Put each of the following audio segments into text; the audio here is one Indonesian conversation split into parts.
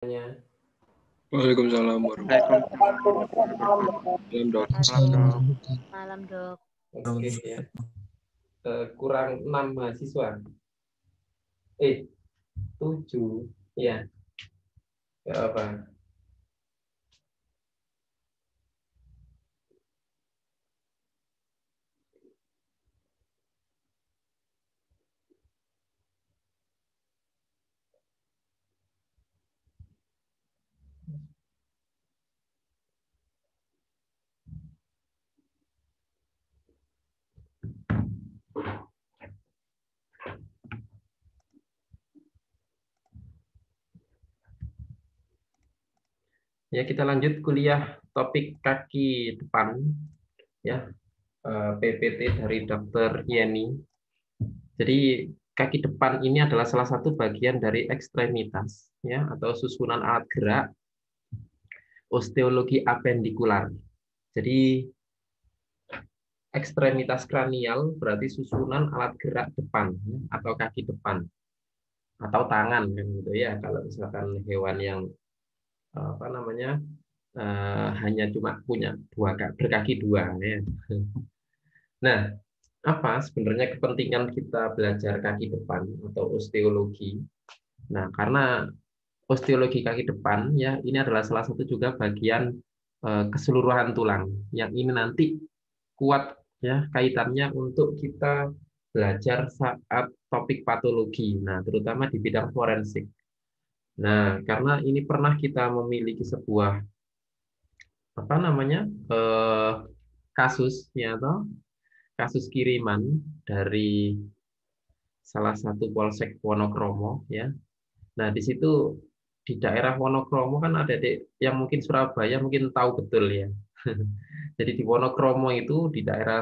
Nya. Waalaikumsalam warahmatullahi wabarakatuh. Dok. Malam, Dok. Oke ya. Kurang 6 mahasiswa. 7 ya. Gak apa. Ya, kita lanjut kuliah topik kaki depan ya. PPT dari Dr. Yeni. Jadi kaki depan ini adalah salah satu bagian dari ekstremitas ya, atau susunan alat gerak osteologi apendikular. Jadi ekstremitas kranial berarti susunan alat gerak depan ya, atau kaki depan atau tangan kan gitu ya, kalau misalkan hewan yang hanya cuma punya berkaki dua ya. Nah, apa sebenarnya kepentingan kita belajar kaki depan atau osteologi? Nah, karena osteologi kaki depan ya, ini adalah salah satu juga bagian keseluruhan tulang yang ini nanti kuat ya kaitannya untuk kita belajar saat topik patologi. Nah, terutama di bidang forensik. Nah, karena ini pernah kita memiliki sebuah eh, kasus ya, atau kasus kiriman dari salah satu polsek Wonokromo ya. Nah, di situ di daerah Wonokromo kan ada yang mungkin Surabaya mungkin tahu betul ya. Jadi di Wonokromo itu di daerah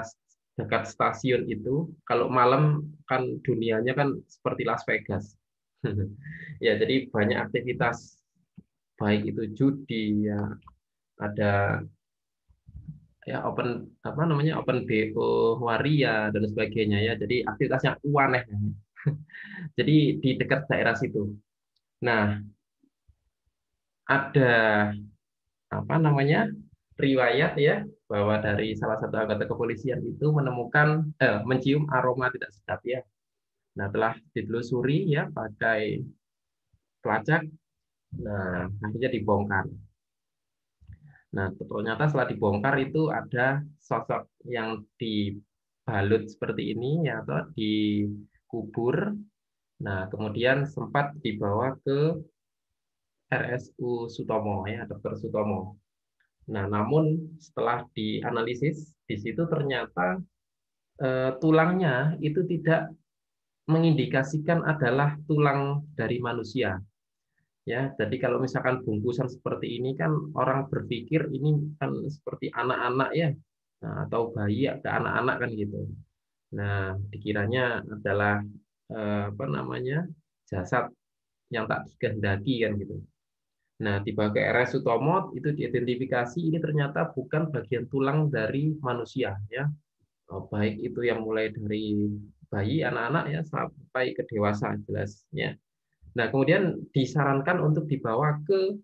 dekat stasiun itu kalau malam kan dunianya kan seperti Las Vegas. Ya, jadi banyak aktivitas baik itu judi ya, ada ya open BO waria dan sebagainya ya. Jadi aktivitasnya aneh. Jadi di dekat daerah situ. Nah, ada riwayat ya bahwa dari salah satu anggota kepolisian itu mencium aroma tidak sedap ya. Nah, telah ditelusuri ya pakai pelacak. Nah, akhirnya dibongkar. Nah, ternyata setelah dibongkar itu ada sosok yang dibalut seperti ini ya, atau dikubur. Nah, kemudian sempat dibawa ke RSU Sutomo ya, Dr. Sutomo. Nah, namun setelah dianalisis di situ ternyata tulangnya itu tidak mengindikasikan adalah tulang dari manusia. Ya, jadi kalau misalkan bungkusan seperti ini kan orang berpikir ini kan seperti anak-anak ya, nah, atau bayi ada anak-anak kan gitu. Nah, dikiranya adalah jasad yang tak dikehendaki kan gitu. Nah, tiba ke RS Sutomo itu diidentifikasi ini ternyata bukan bagian tulang dari manusia ya. Baik itu yang mulai dari bayi, anak-anak ya sampai ke dewasa jelas ya. Nah, kemudian disarankan untuk dibawa ke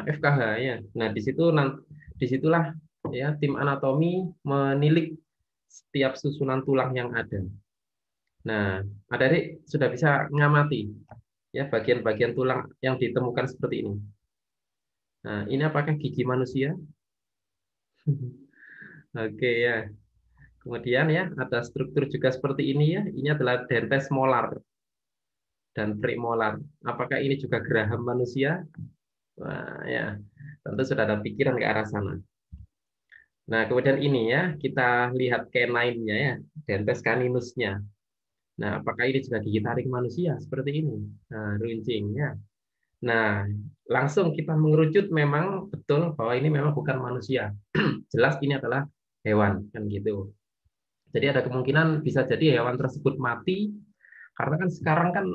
FKH ya. Nah, disitulah ya tim anatomi menilik setiap susunan tulang yang ada. Nah, adik sudah bisa mengamati ya bagian-bagian tulang yang ditemukan seperti ini. Nah, ini apakah gigi manusia? Oke ya. Kemudian ya ada struktur juga seperti ini ya. Ini adalah dentes molar dan premolar. Apakah ini juga geraham manusia? Wah, ya, tentu sudah ada pikiran ke arah sana. Nah, kemudian ini ya, kita lihat canine-nya ya, dentes caninusnya. Nah, apakah ini juga gigi taring manusia seperti ini? Nah, runcing ya. Nah, langsung kita mengerucut memang betul bahwa ini memang bukan manusia. Jelas ini adalah hewan kan gitu. Jadi ada kemungkinan bisa jadi hewan tersebut mati karena kan sekarang kan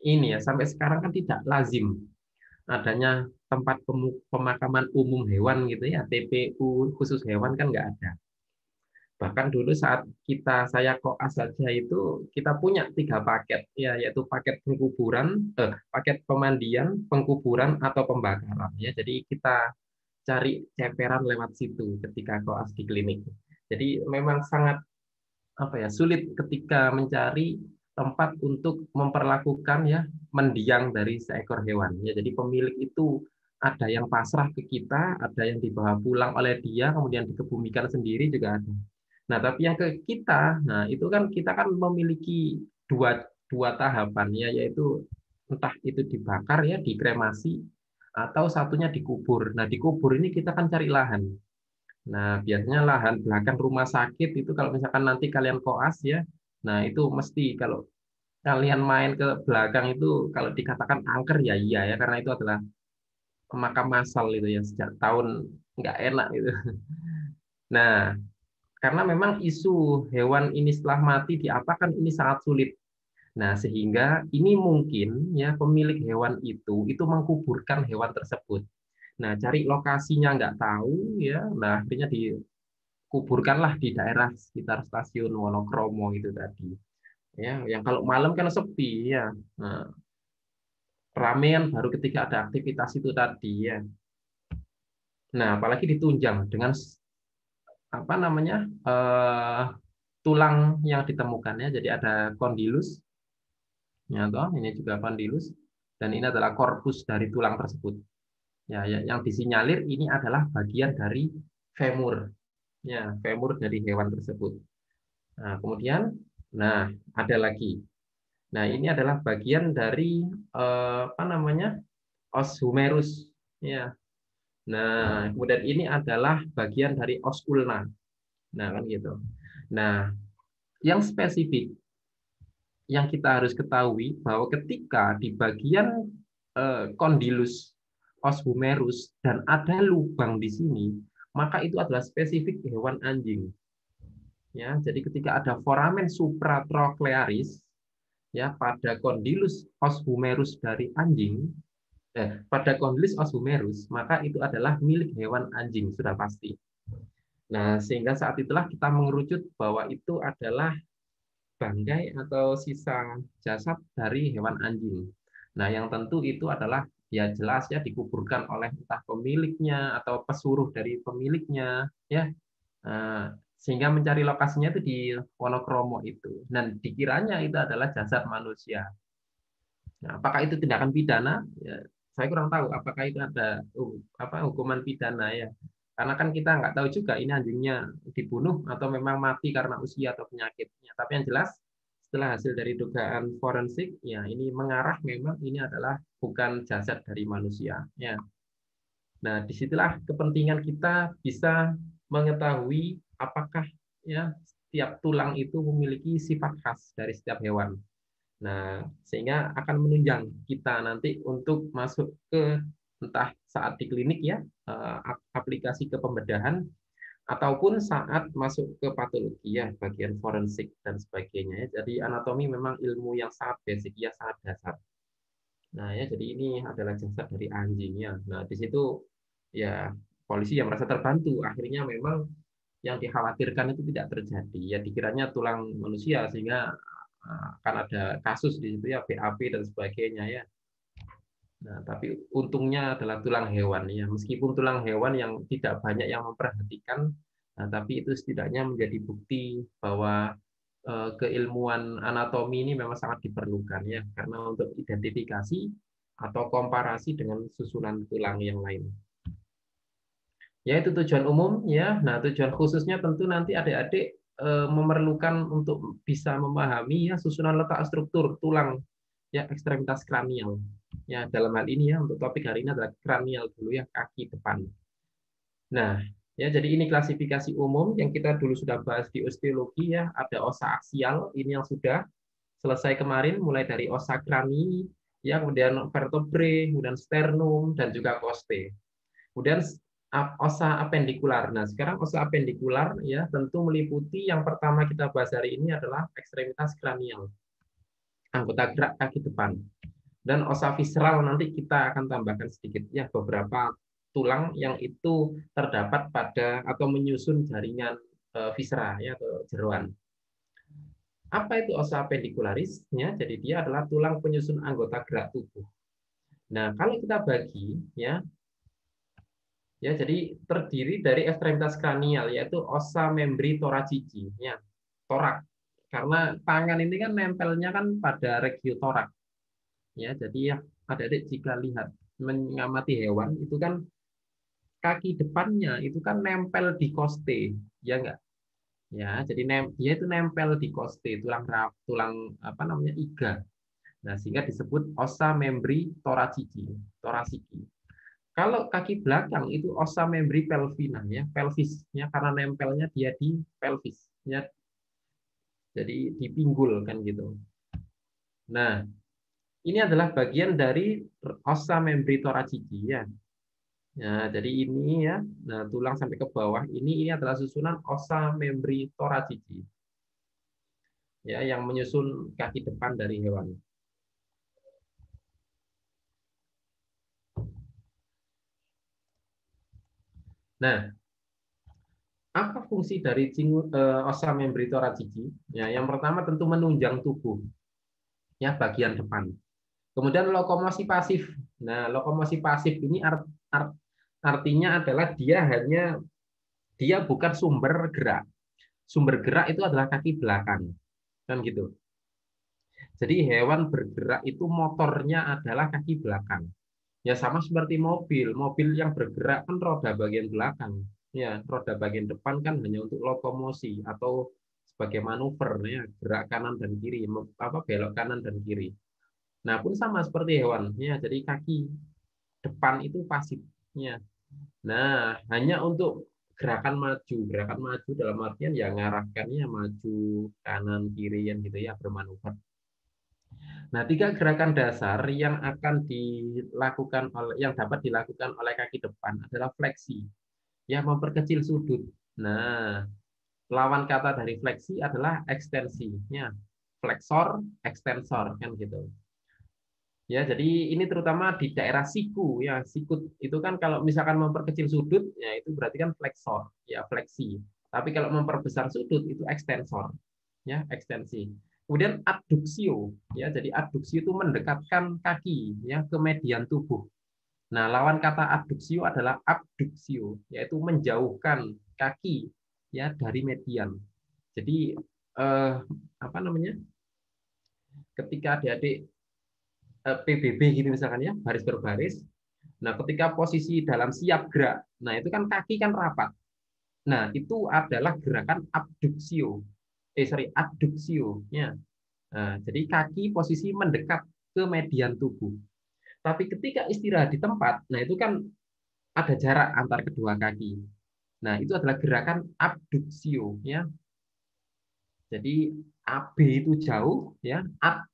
ini ya, sampai sekarang kan tidak lazim adanya tempat pemakaman umum hewan gitu ya, TPU khusus hewan kan nggak ada. Bahkan dulu saat saya koas saja itu kita punya 3 paket, ya, yaitu paket pengkuburan, paket pemandian, pengkuburan atau pembakaran, ya. Jadi kita cari ceperan lewat situ ketika koas di klinik. Jadi memang sangat sulit ketika mencari tempat untuk memperlakukan, ya, mendiang dari seekor hewan, ya. Jadi pemilik itu ada yang pasrah ke kita, ada yang dibawa pulang oleh dia kemudian dikebumikan sendiri juga ada. Nah, tapi yang ke kita, nah itu kan kita kan memiliki dua dua tahapan, ya, yaitu entah itu dibakar, ya, dikremasi, atau satunya dikubur. Nah, dikubur ini kita kan cari lahan. Nah, biasanya lahan belakang rumah sakit itu kalau misalkan nanti kalian koas, ya, nah itu mesti kalau kalian main ke belakang itu kalau dikatakan angker, ya iya, ya, karena itu adalah makam massal itu, ya, sejak tahun nggak enak itu. Nah, karena memang isu hewan ini setelah mati diapakan ini sangat sulit. Nah, sehingga ini mungkin, ya, pemilik hewan itu mengkuburkan hewan tersebut. Nah, cari lokasinya nggak tahu, ya. Nah, akhirnya dikuburkanlah di daerah sekitar stasiun Wonokromo itu tadi. Ya, yang kalau malam kan sepi, ya. Nah, ramean baru ketika ada aktivitas itu tadi, ya. Nah, apalagi ditunjang dengan tulang yang ditemukannya. Jadi ada kondilus, ya, toh ini juga kondilus, dan ini adalah korpus dari tulang tersebut. Ya, yang disinyalir ini adalah bagian dari femur, ya, femur dari hewan tersebut. Nah, kemudian, nah, ada lagi. Nah, ini adalah bagian dari os humerus, ya. Nah, kemudian ini adalah bagian dari os ulna. Nah, kan gitu. Nah, yang spesifik yang kita harus ketahui bahwa ketika di bagian kondilus os humerus dan ada lubang di sini, maka itu adalah spesifik hewan anjing. Ya, jadi ketika ada foramen supratrochlearis, ya, pada kondilus os humerus dari anjing, pada kondilus os humerus, maka itu adalah milik hewan anjing sudah pasti. Nah, sehingga saat itulah kita mengerucut bahwa itu adalah bangkai atau sisa jasad dari hewan anjing. Nah, yang tentu itu adalah, ya, jelas, ya, dikuburkan oleh entah pemiliknya atau pesuruh dari pemiliknya, ya. Sehingga mencari lokasinya itu di Wonokromo itu, dan dikiranya itu adalah jasad manusia. Nah, apakah itu tindakan pidana? Ya, saya kurang tahu apakah itu ada hukuman pidana, ya. Karena kan kita nggak tahu juga ini anjingnya dibunuh atau memang mati karena usia atau penyakitnya. Tapi yang jelas setelah hasil dari dugaan forensik, ya, ini mengarah memang ini adalah bukan jasad dari manusia, ya. Nah, disitulah kepentingan kita bisa mengetahui apakah, ya, setiap tulang itu memiliki sifat khas dari setiap hewan. Nah, sehingga akan menunjang kita nanti untuk masuk ke entah saat di klinik, ya, aplikasi ke pembedahan, ataupun saat masuk ke patologi, ya, bagian forensik dan sebagainya, ya. Jadi anatomi memang ilmu yang sangat basic, ya, sangat dasar. Nah, ya, jadi ini adalah jasad dari anjing, ya. Nah, di situ, ya, polisi yang merasa terbantu. Akhirnya memang yang dikhawatirkan itu tidak terjadi. Ya, dikiranya tulang manusia sehingga akan ada kasus di situ, ya, BAP dan sebagainya, ya. Nah, tapi untungnya adalah tulang hewan, ya. Meskipun tulang hewan yang tidak banyak yang memperhatikan, nah, tapi itu setidaknya menjadi bukti bahwa keilmuan anatomi ini memang sangat diperlukan, ya, karena untuk identifikasi atau komparasi dengan susunan tulang yang lain. Ya, itu tujuan umum, ya. Nah, tujuan khususnya tentu nanti adik-adik memerlukan untuk bisa memahami, ya, susunan letak struktur tulang, ya, ekstremitas kranial. Ya, dalam hal ini, ya, untuk topik hari ini adalah kranial dulu, ya, kaki depan. Nah, ya, jadi ini klasifikasi umum yang kita dulu sudah bahas di osteologi, ya. Ada osa aksial, ini yang sudah selesai kemarin, mulai dari osa krani, ya, kemudian vertebrae, kemudian sternum, dan juga costae. Kemudian osa apendikular. Nah, sekarang osa apendikular, ya, tentu meliputi yang pertama kita bahas hari ini adalah ekstremitas kranial, anggota gerak kaki depan. Dan osa visceral nanti kita akan tambahkan sedikit, ya, beberapa tulang yang itu terdapat pada atau menyusun jaringan viscera ya atau jeroan. Apa itu ossa appendicularis? Ya, jadi dia adalah tulang penyusun anggota gerak tubuh. Nah, kalau kita bagi ya jadi terdiri dari ekstremitas kranial yaitu ossa membri thoracici ya, torak. Karena tangan ini kan nempelnya kan pada regiotorak. Ya, jadi ya adik-adik jika lihat mengamati hewan itu kan kaki depannya itu kan nempel di koste, ya enggak? Ya, jadi dia itu nempel di koste, tulang apa namanya iga. Nah, sehingga disebut ossa membri thoracici. Kalau kaki belakang itu ossa membri pelvina ya, pelvis ya karena nempelnya dia di pelvis ya. Jadi di pinggul kan gitu. Nah, ini adalah bagian dari ossa membri thoracici ya. Nah, jadi ini ya, nah tulang sampai ke bawah ini adalah susunan ossa membri thoracici. Ya, yang menyusun kaki depan dari hewan. Nah, apa fungsi dari ossa membri thoracici? Ya, yang pertama tentu menunjang tubuh, ya bagian depan. Kemudian lokomosi pasif. Nah, lokomosi pasif ini artinya adalah dia bukan sumber gerak. Sumber gerak itu adalah kaki belakang, kan gitu. Jadi hewan bergerak itu motornya adalah kaki belakang. Ya sama seperti mobil. Mobil yang bergerak kan roda bagian belakang. Ya, roda bagian depan kan hanya untuk lokomosi atau sebagai manuver ya, gerak kanan dan kiri, belok kanan dan kiri. Nah, pun sama seperti hewan ya. Jadi kaki depan itu pasif ya. Nah, hanya untuk gerakan maju dalam artian ya ngarahkannya maju kanan kiri yang gitu ya, bermanuver. Nah, 3 gerakan dasar yang dapat dilakukan oleh kaki depan adalah fleksi, ya memperkecil sudut. Nah, lawan kata dari fleksi adalah ekstensi, ya fleksor, ekstensor kan gitu. Ya, jadi ini terutama di daerah siku, ya sikut itu kan kalau misalkan memperkecil sudut, ya itu berarti kan fleksor, ya fleksi. Tapi kalau memperbesar sudut itu ekstensor, ya ekstensi. Kemudian adduksio, ya jadi adduksio itu mendekatkan kaki ya ke median tubuh. Nah, lawan kata adduksio adalah abduksio, yaitu menjauhkan kaki ya dari median. Jadi apa namanya? Ketika adik-adik PBB gitu misalkan ya, baris berbaris. Nah, ketika posisi dalam siap gerak, nah itu kan kaki kan rapat. Nah, itu adalah gerakan abduksio. Adduksio ya. Nah, jadi kaki posisi mendekat ke median tubuh. Tapi ketika istirahat di tempat, nah itu kan ada jarak antar kedua kaki. Nah, itu adalah gerakan abduksio ya. Jadi AB itu jauh ya,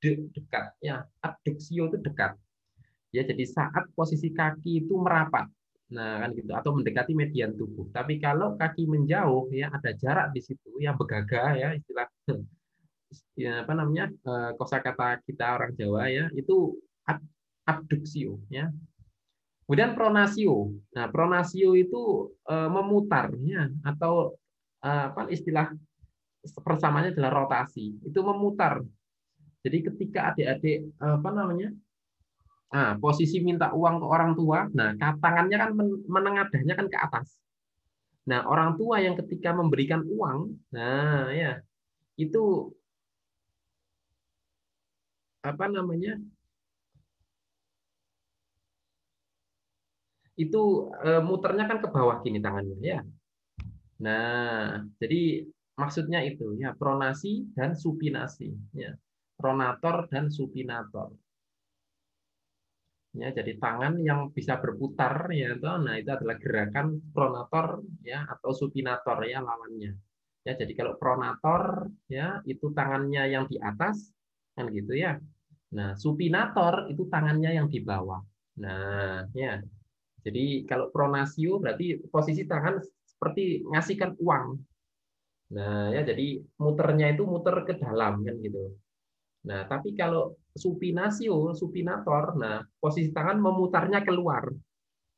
dekat ya. Abduksio itu dekat. Ya, jadi saat posisi kaki itu merapat. Nah, kan gitu atau mendekati median tubuh. Tapi kalau kaki menjauh ya ada jarak di situ ya begaga ya istilah ya, apa namanya kosakata kita orang Jawa ya itu abduksio ya. Kemudian pronasio. Nah, pronasio itu memutar ya atau apa istilah persamanya adalah rotasi. Itu memutar. Jadi ketika adik-adik apa namanya posisi minta uang ke orang tua, nah tangannya kan menengadahnya kan ke atas. Nah, orang tua yang ketika memberikan uang, nah ya itu apa namanya? Itu muternya kan ke bawah gini tangannya ya. Nah, jadi maksudnya itu ya pronasi dan supinasi ya. Pronator dan supinator. Ya, jadi tangan yang bisa berputar ya itu, nah itu adalah gerakan pronator ya atau supinator ya lawannya. Ya, jadi kalau pronator ya itu tangannya yang di atas kan gitu ya. Nah, supinator itu tangannya yang di bawah. Nah, ya. Jadi kalau pronasio berarti posisi tangan seperti ngasihkan uang. Nah, ya jadi muternya itu muter ke dalam kan gitu. Nah, tapi kalau supinator, nah posisi tangan memutarnya keluar.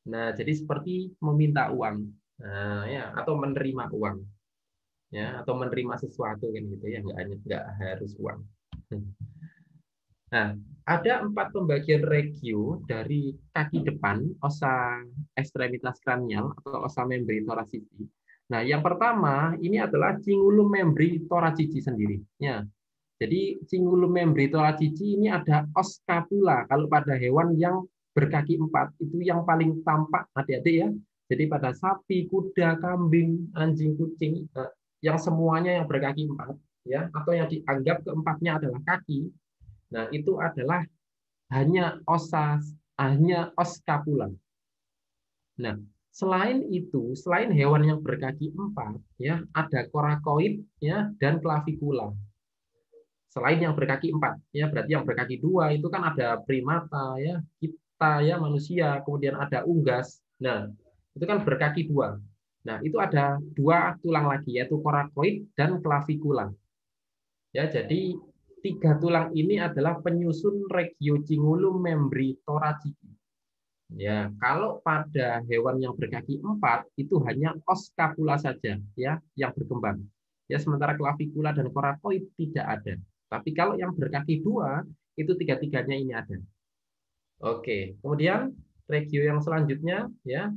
Nah, jadi seperti meminta uang. Nah, ya atau menerima uang. ya, atau menerima sesuatu kan gitu ya, nggak harus uang. Nah, ada 4 pembagian regio dari kaki depan, osa ekstremitas kranial atau osa membri thoracici. Nah, yang pertama ini adalah cingulum membri thoracici sendiri. Ya, jadi cingulum membri thoracici ini ada os scapula. Kalau pada hewan yang berkaki 4 itu yang paling tampak, adik-adik ya. Jadi pada sapi, kuda, kambing, anjing, kucing, yang semuanya yang berkaki 4 ya, atau yang dianggap keempatnya adalah kaki. Nah, itu adalah hanya os scapula. Nah, selain itu, selain hewan yang berkaki 4 ya, ada coracoid ya dan clavicula. Selain yang berkaki 4 ya, berarti yang berkaki 2 itu kan ada primata ya, kita ya manusia, kemudian ada unggas. Nah, itu kan berkaki 2. Nah, itu ada 2 tulang lagi yaitu coracoid dan clavicula. Ya, jadi 3 tulang ini adalah penyusun regio cingulum membri thoracici. Ya, kalau pada hewan yang berkaki 4 itu hanya os scapula saja ya yang berkembang. Ya, sementara clavicula dan coracoid tidak ada. Tapi kalau yang berkaki 2 itu tiga-tiganya ini ada. Oke, kemudian regio yang selanjutnya ya.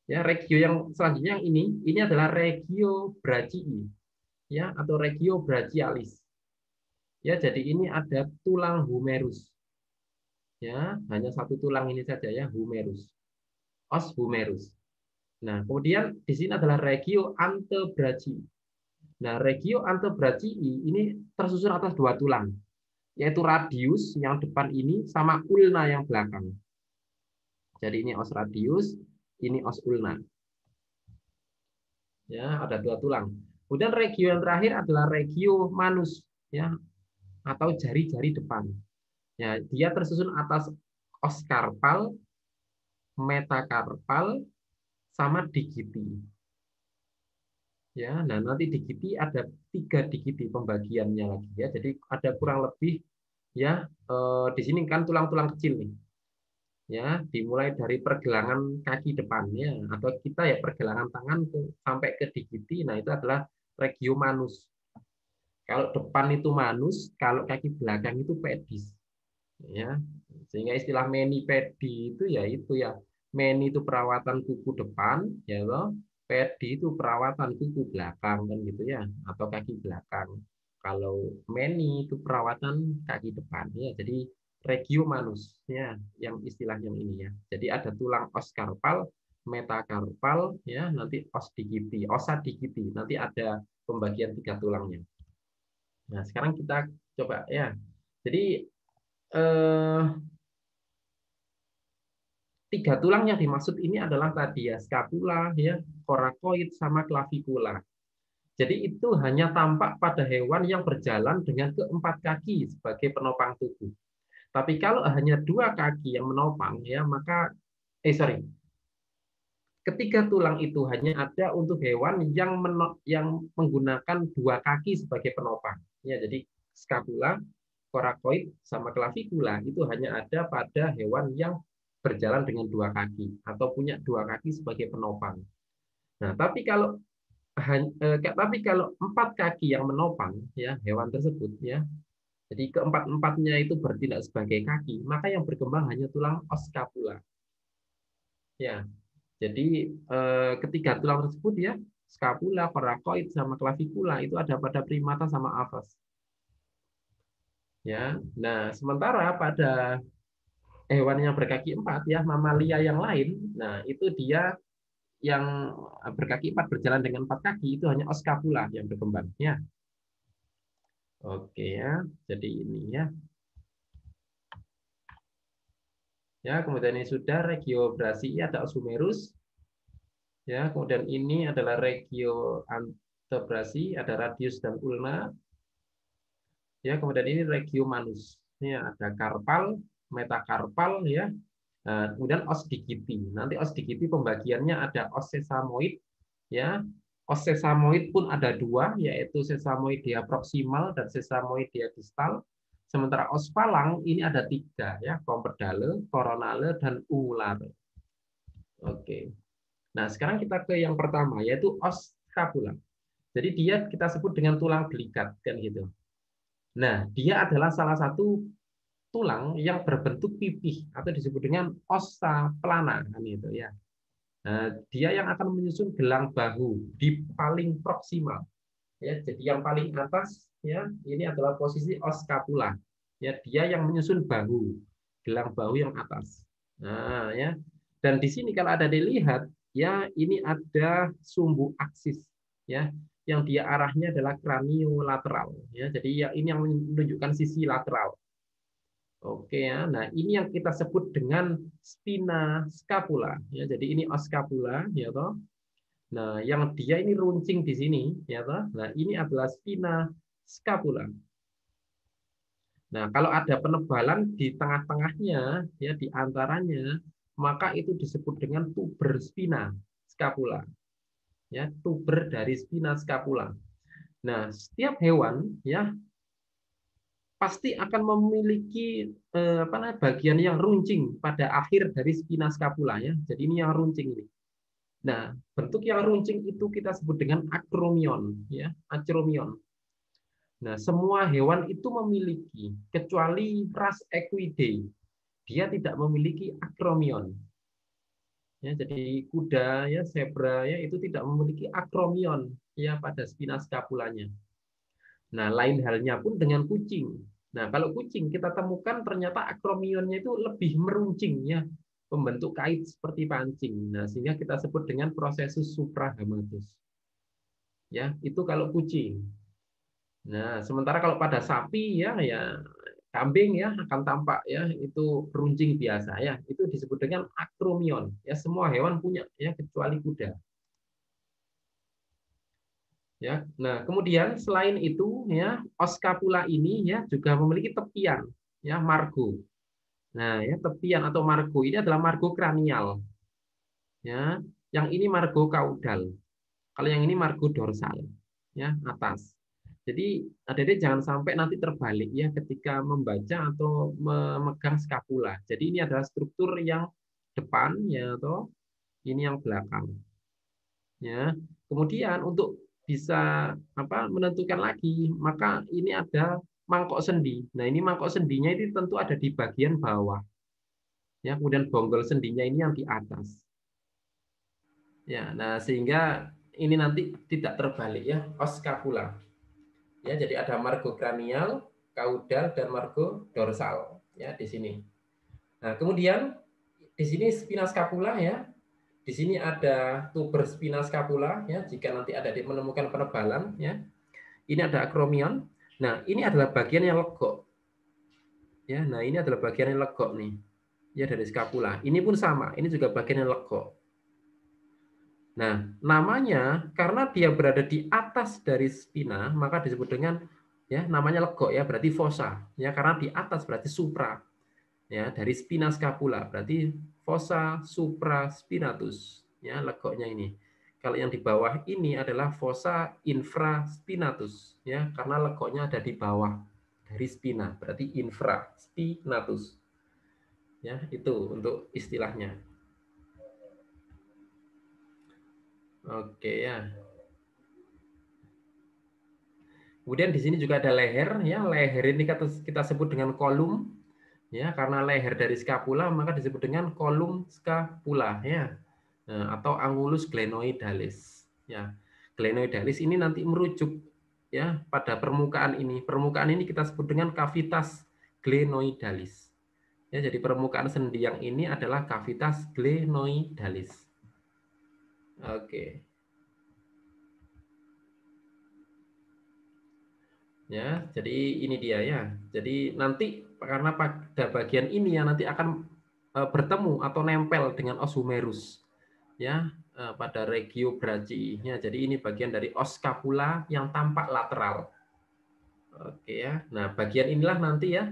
Ya, regio yang selanjutnya yang ini adalah regio brachii ya atau regio brachialis. Ya, jadi ini ada tulang humerus. Ya, hanya satu tulang ini saja ya, humerus. Os humerus. Nah, kemudian di sini adalah regio antebrachii. Nah, regio antebrachii ini tersusun atas 2 tulang, yaitu radius yang depan ini sama ulna yang belakang. Jadi ini os radius, ini os ulna. Ya, ada 2 tulang. Kemudian regio yang terakhir adalah regio manus ya atau jari-jari depan. Ya, dia tersusun atas os karpal, metakarpal, sama digiti. Ya, nah nanti digiti ada 3 digiti pembagiannya lagi ya. Jadi ada kurang lebih ya di sini kan tulang-tulang kecil nih. Ya, dimulai dari pergelangan kaki depannya atau kita ya pergelangan tangan sampai ke digiti. Nah, itu adalah regio manus. Kalau depan itu manus, kalau kaki belakang itu pedis. Ya. Sehingga istilah mani pedi itu ya mani itu perawatan kuku depan ya loh. Pedi itu perawatan kuku belakang kan gitu ya atau kaki belakang. Kalau mani itu perawatan kaki depan ya. Jadi regio manus ya yang istilah yang ini ya. Jadi ada tulang os karpal, metakarpal ya, nanti os digiti, osa digiti. Nanti ada pembagian 3 tulangnya. Nah, sekarang kita coba ya. Jadi 3 tulang yang dimaksud ini adalah tadi ya scapula ya, coracoid sama clavicula. Jadi itu hanya tampak pada hewan yang berjalan dengan keempat kaki sebagai penopang tubuh. Tapi kalau hanya 2 kaki yang menopang ya maka ketiga tulang itu hanya ada untuk hewan yang menggunakan 2 kaki sebagai penopang. Ya, jadi scapula, coracoid sama clavicula itu hanya ada pada hewan yang berjalan dengan 2 kaki atau punya 2 kaki sebagai penopang. Nah, tapi kalau 4 kaki yang menopang ya hewan tersebut ya, jadi keempat-empatnya itu bertindak sebagai kaki, maka yang berkembang hanya tulang os scapula. Ya, jadi ketiga tulang tersebut ya, scapula, coracoid sama clavicula itu ada pada primata sama aves. Ya, nah sementara pada hewan yang berkaki 4 ya, mamalia yang lain, nah itu dia yang berkaki 4 berjalan dengan 4 kaki itu hanya os scapula yang berkembang ya. Oke ya, jadi ini ya. Ya, kemudian ini sudah regio brachii ada os humerus. Ya, kemudian ini adalah regio antebrachii ada radius dan ulna. Ya, kemudian ini regio manus. Ya, ada karpal, metakarpal ya. Nah, kemudian os digiti. Nanti os digiti pembagiannya ada os sesamoid ya. Os sesamoid pun ada 2 yaitu sesamoidea proximal dan sesamoidea distal. Sementara os palang ini ada 3 ya, compedale, coronale dan ungulare. Oke. Nah, sekarang kita ke yang pertama yaitu os scapula. Jadi dia kita sebut dengan tulang belikat kan gitu. Nah, dia adalah salah satu tulang yang berbentuk pipih atau disebut dengan ossa plana kan itu ya. Nah, dia yang akan menyusun gelang bahu di paling proksimal. Ya, jadi yang paling atas ya, ini adalah posisi os scapula. Ya, dia yang menyusun bahu, gelang bahu yang atas. Nah, ya. Dan di sini kalau ada dilihat ya, ini ada sumbu aksis ya, yang dia arahnya adalah kraniolateral ya. Jadi ya ini yang menunjukkan sisi lateral. Oke ya. Nah, ini yang kita sebut dengan spina scapula ya. Jadi ini os scapula ya toh. Nah, yang dia ini runcing di sini ya toh. Nah, ini adalah spina scapula. Nah, kalau ada penebalan di tengah-tengahnya ya di antaranya, maka itu disebut dengan tuber spina scapula. Ya, tuber dari spina scapula. Nah, setiap hewan ya pasti akan memiliki bagian yang runcing pada akhir dari spina scapula ya. Jadi ini yang runcing ini. Nah, bentuk yang runcing itu kita sebut dengan acromion ya, acromion. Nah, semua hewan itu memiliki kecuali ras Equidae. Dia tidak memiliki acromion. Ya, jadi kuda ya, zebra ya itu tidak memiliki acromion ya pada spina scapulanya. Nah, lain halnya pun dengan kucing. Nah, kalau kucing kita temukan ternyata akromionnya itu lebih meruncing ya, membentuk kait seperti pancing. Nah, sehingga kita sebut dengan prosesus suprahamatus. Ya, itu kalau kucing. Nah, sementara kalau pada sapi ya kambing ya akan tampak ya itu runcing biasa ya. Itu disebut dengan akromion. Ya, semua hewan punya ya kecuali kuda. Ya, nah kemudian selain itu ya os scapula ini ya juga memiliki tepian ya margo. Nah ya tepian atau margo ini adalah margo kranial ya. Yang ini margo kaudal. Kalau yang ini margo dorsal ya atas. Jadi adik-adik jangan sampai nanti terbalik ya ketika membaca atau memegang scapula. Jadi ini adalah struktur yang depan ya atau ini yang belakang. Ya. Kemudian untuk bisa menentukan lagi, maka ini ada mangkok sendi. Nah, ini mangkok sendinya itu tentu ada di bagian bawah. Ya, kemudian bonggol sendinya ini yang di atas. Ya, nah sehingga ini nanti tidak terbalik ya, os scapula. Ya, jadi ada margo kranial, kaudal dan margo dorsal ya di sini. Nah, kemudian di sini spina scapula ya. Di sini ada tuber spina scapula ya, jika nanti ada menemukan penebalan ya. Ini ada akromion. Nah, ini adalah bagian yang legok. Ya, nah ini adalah bagian yang legok nih. Ya dari scapula. Ini pun sama, ini juga bagian yang legok. Nah, namanya karena dia berada di atas dari spina, maka disebut dengan ya namanya legok ya, berarti fossa. Ya, karena di atas berarti supra. Ya, dari spina scapula berarti fossa supraspinatus. Ya, legoknya ini. Kalau yang di bawah ini adalah fossa infraspinatus ya, karena legoknya ada di bawah dari spina, berarti infraspinatus. Ya, itu untuk istilahnya. Oke ya. Kemudian di sini juga ada leher ya. Leher ini kita sebut dengan kolum ya, karena leher dari scapula maka disebut dengan kolum scapula ya. Nah, atau angulus glenoidalis ya. Glenoidalis ini nanti merujuk ya pada permukaan ini. Permukaan ini kita sebut dengan cavitas glenoidalis. Ya, jadi permukaan sendi yang ini adalah cavitas glenoidalis. Oke. Ya, jadi ini dia ya. Jadi nanti karena pada bagian ini yang nanti akan bertemu atau nempel dengan os humerus ya pada regio brachii. Ya, jadi ini bagian dari os scapula yang tampak lateral. Oke ya. Nah, bagian inilah nanti ya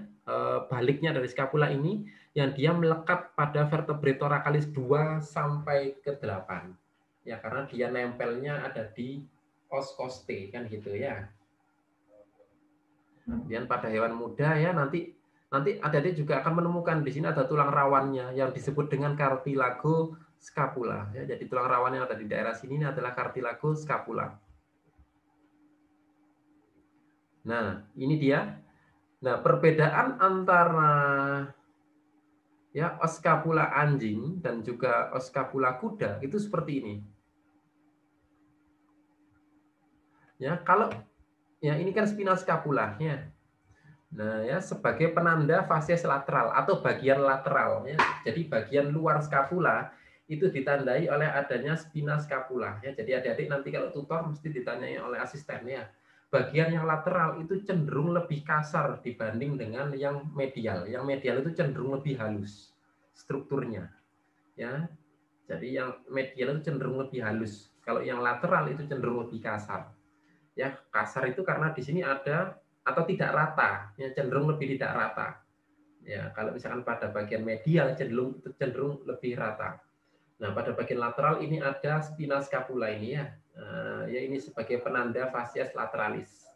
baliknya dari scapula ini yang dia melekat pada vertebrae thoracalis 2 sampai ke 8. Ya, karena dia nempelnya ada di os costae kan gitu ya. Kemudian pada hewan muda ya nanti adik-adik juga akan menemukan di sini ada tulang rawannya yang disebut dengan cartilago scapula. Ya, jadi tulang rawan yang ada di daerah sini ini adalah cartilago scapula. Nah, ini dia. Nah, perbedaan antara ya oskapula anjing dan juga oskapula kuda itu seperti ini. Ya, kalau ya ini kan spina scapula ya. Nah, ya sebagai penanda fasies lateral atau bagian lateral ya. Jadi bagian luar scapula itu ditandai oleh adanya spina scapula ya. Jadi adik-adik nanti kalau tutor mesti ditanyai oleh asistennya. Bagian yang lateral itu cenderung lebih kasar dibanding dengan yang medial. Yang medial itu cenderung lebih halus strukturnya. Ya. Jadi yang medial itu cenderung lebih halus. Kalau yang lateral itu cenderung lebih kasar. Ya, kasar itu karena di sini ada atau tidak rata, ya cenderung lebih tidak rata. Ya, kalau misalkan pada bagian medial cenderung lebih rata. Nah, pada bagian lateral ini ada spina scapula ini ya. Ya ini sebagai penanda fasies lateralis.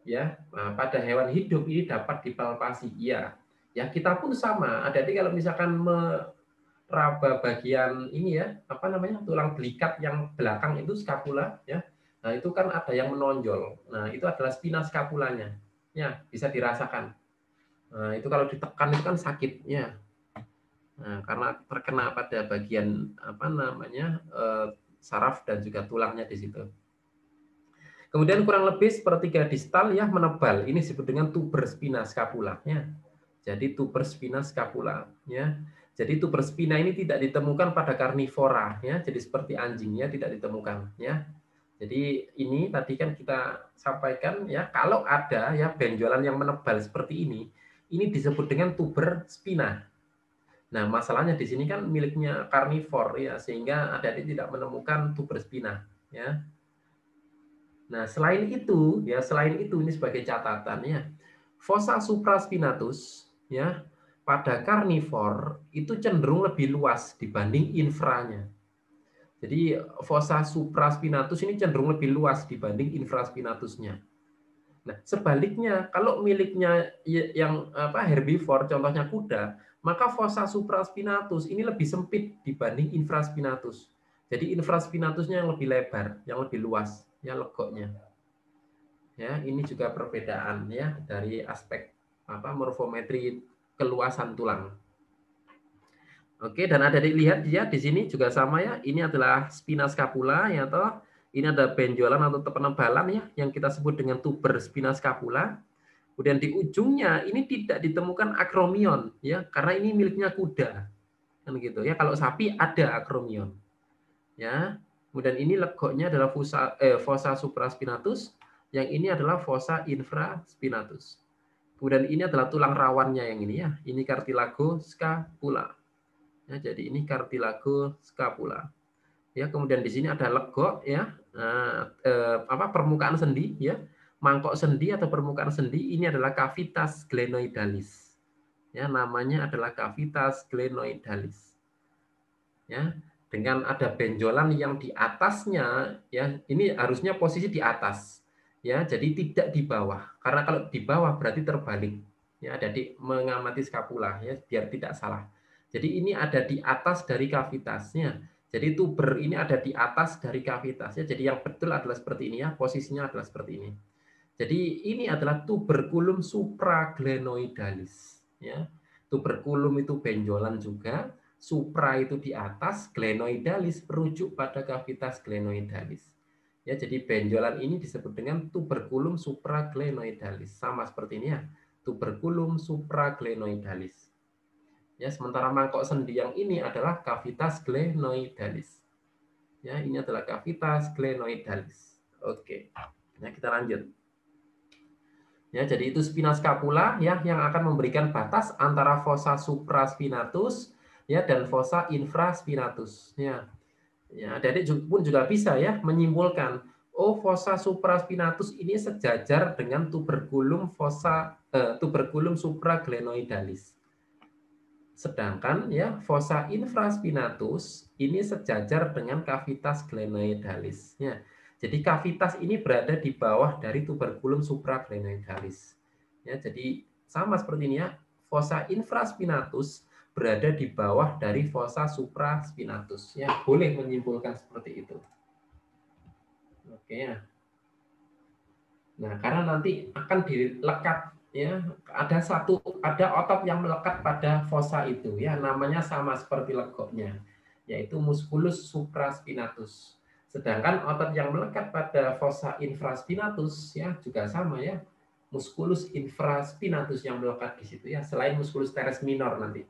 Ya, nah, pada hewan hidup ini dapat dipalpasi. Ya, ya kita pun sama. Jadi kalau misalkan meraba bagian ini ya, apa namanya, tulang belikat yang belakang itu scapula ya. Nah, itu kan ada yang menonjol. Nah, itu adalah spina scapulanya. Ya, bisa dirasakan. Nah, itu kalau ditekan itu kan sakit ya. Nah, karena terkena pada bagian apa namanya saraf dan juga tulangnya di situ. Kemudian kurang lebih sepertiga distal ya menebal. Ini disebut dengan tuber spina scapula ya. Jadi tuber spina scapula ya. Jadi tuber spina ini tidak ditemukan pada karnivora ya. Jadi seperti anjingnya tidak ditemukan ya. Jadi ini tadi kan kita sampaikan ya, kalau ada ya benjolan yang menebal seperti ini disebut dengan tuber spina. Nah, masalahnya di sini kan miliknya karnivor ya, sehingga adik-adik tidak menemukan tuber spina ya. Nah, selain itu ini sebagai catatan ya. Fossa supraspinatus ya pada karnivor itu cenderung lebih luas dibanding infranya. Jadi fossa supraspinatus ini cenderung lebih luas dibanding infraspinatusnya. Nah, sebaliknya kalau miliknya yang herbivore contohnya kuda, maka fossa supraspinatus ini lebih sempit dibanding infraspinatus. Jadi infraspinatusnya yang lebih lebar, yang lebih luas, ya legoknya. Ya, ini juga perbedaan ya dari aspek morfometri keluasan tulang. Oke, dan ada dilihat ya di sini juga sama ya. Ini adalah spina scapula ya toh. Ini ada benjolan atau penebalan ya yang kita sebut dengan tuber spina scapula. Kemudian di ujungnya ini tidak ditemukan akromion ya karena ini miliknya kuda. Kan gitu ya. Kalau sapi ada akromion. Ya. Kemudian ini legoknya adalah fossa supraspinatus, yang ini adalah fossa infraspinatus. Kemudian ini adalah tulang rawannya yang ini ya. Ini cartilago scapula. Ya, jadi ini cartilago scapula. Ya, kemudian di sini ada legok ya, permukaan sendi ya, mangkok sendi atau permukaan sendi ini adalah cavitas glenoidalis. Ya, namanya adalah cavitas glenoidalis. Ya, dengan ada benjolan yang di atasnya ya, ini harusnya posisi di atas. Ya, jadi tidak di bawah. Karena kalau di bawah berarti terbalik. Ya, jadi mengamati scapula ya, biar tidak salah. Jadi ini ada di atas dari kavitasnya. Jadi tuber ini ada di atas dari kavitasnya. Jadi yang betul adalah seperti ini ya, posisinya adalah seperti ini. Jadi ini adalah tuberculum supraglenoidalis. Ya, tuberculum itu benjolan juga, supra itu di atas, glenoidalis merujuk pada kavitas glenoidalis. Ya, jadi benjolan ini disebut dengan tuberculum supraglenoidalis. Sama seperti ini ya, tuberculum supraglenoidalis. Ya, sementara mangkok sendi yang ini adalah cavitas glenoidalis. Ya, ini adalah cavitas glenoidalis. Oke. Ya, kita lanjut. Ya, jadi itu spina scapula ya yang akan memberikan batas antara fossa supraspinatus ya dan fossa infraspinatus. Ya. Ya, adik pun juga bisa ya menyimpulkan fossa supraspinatus ini sejajar dengan tuberculum supraglenoidalis. Sedangkan ya fossa infraspinatus ini sejajar dengan cavitas glenoidalis. Ya. Jadi cavitas ini berada di bawah dari tuberculum supraglenoidalis. Ya, jadi sama seperti ini ya. Fossa infraspinatus berada di bawah dari fossa supraspinatus. Ya, boleh menyimpulkan seperti itu. Oke ya. Nah, karena nanti akan dilekat ya, ada otot yang melekat pada fossa itu ya, namanya sama seperti legoknya, yaitu musculus supraspinatus. Sedangkan otot yang melekat pada fossa infraspinatus ya juga sama ya, musculus infraspinatus yang melekat di situ ya, selain musculus teres minor nanti.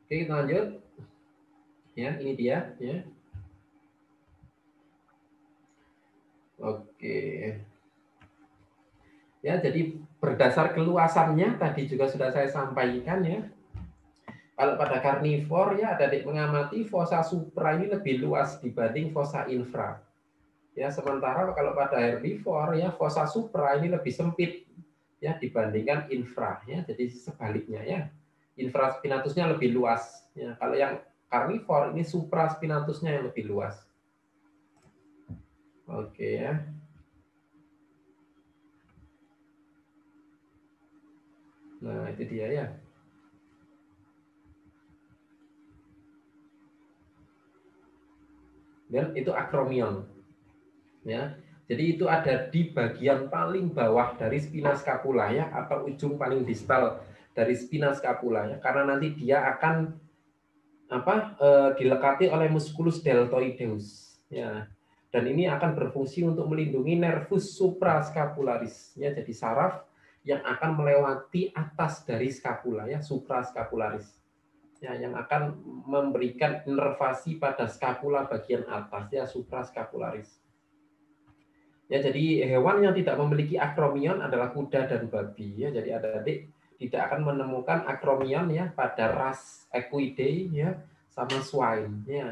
Oke, kita lanjut. Ya, ini dia ya. Oke. Ya, jadi berdasar keluasannya tadi juga sudah saya sampaikan ya. Kalau pada karnivor ya, adik mengamati fossa supra ini lebih luas dibanding fossa infra. Ya, sementara kalau pada herbivor ya, fossa supra ini lebih sempit ya dibandingkan infra ya. Jadi sebaliknya ya. Infraspinatusnya lebih luas ya. Kalau yang karnivor ini supraspinatusnya yang lebih luas. Oke ya. Nah, itu dia ya. Dan itu akromion. Ya. Jadi itu ada di bagian paling bawah dari spina scapula ya, atau ujung paling distal dari spina scapula ya, karena nanti dia akan dilekati oleh musculus deltoideus ya. Dan ini akan berfungsi untuk melindungi nervus suprascapularis ya, jadi saraf yang akan melewati atas dari scapula ya, suprascapularis. Ya, yang akan memberikan inervasi pada scapula bagian atas ya, suprascapularis. Ya, jadi hewan yang tidak memiliki akromion adalah kuda dan babi ya. Jadi adik-adik tidak akan menemukan akromion ya pada ras Equidae ya sama swine ya.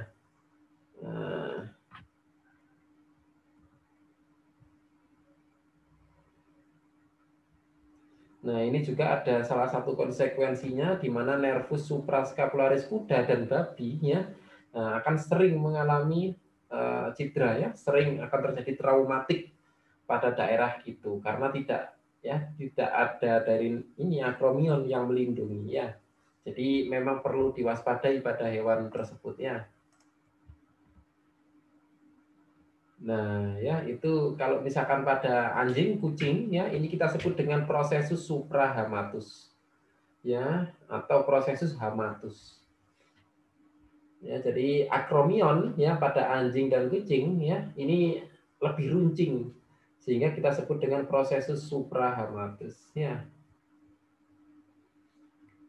Nah, ini juga ada salah satu konsekuensinya di mana nervus suprascapularis kuda dan babi ya akan sering mengalami cedera ya, sering akan terjadi traumatik pada daerah itu karena tidak ada dari ini akromion yang melindungi ya. Jadi memang perlu diwaspadai pada hewan tersebut ya. Nah, ya itu kalau misalkan pada anjing, kucing ya, ini kita sebut dengan prosesus suprahamatus. Ya, atau prosesus hamatus. Ya, jadi akromion ya pada anjing dan kucing ya, ini lebih runcing sehingga kita sebut dengan prosesus suprahamatus ya.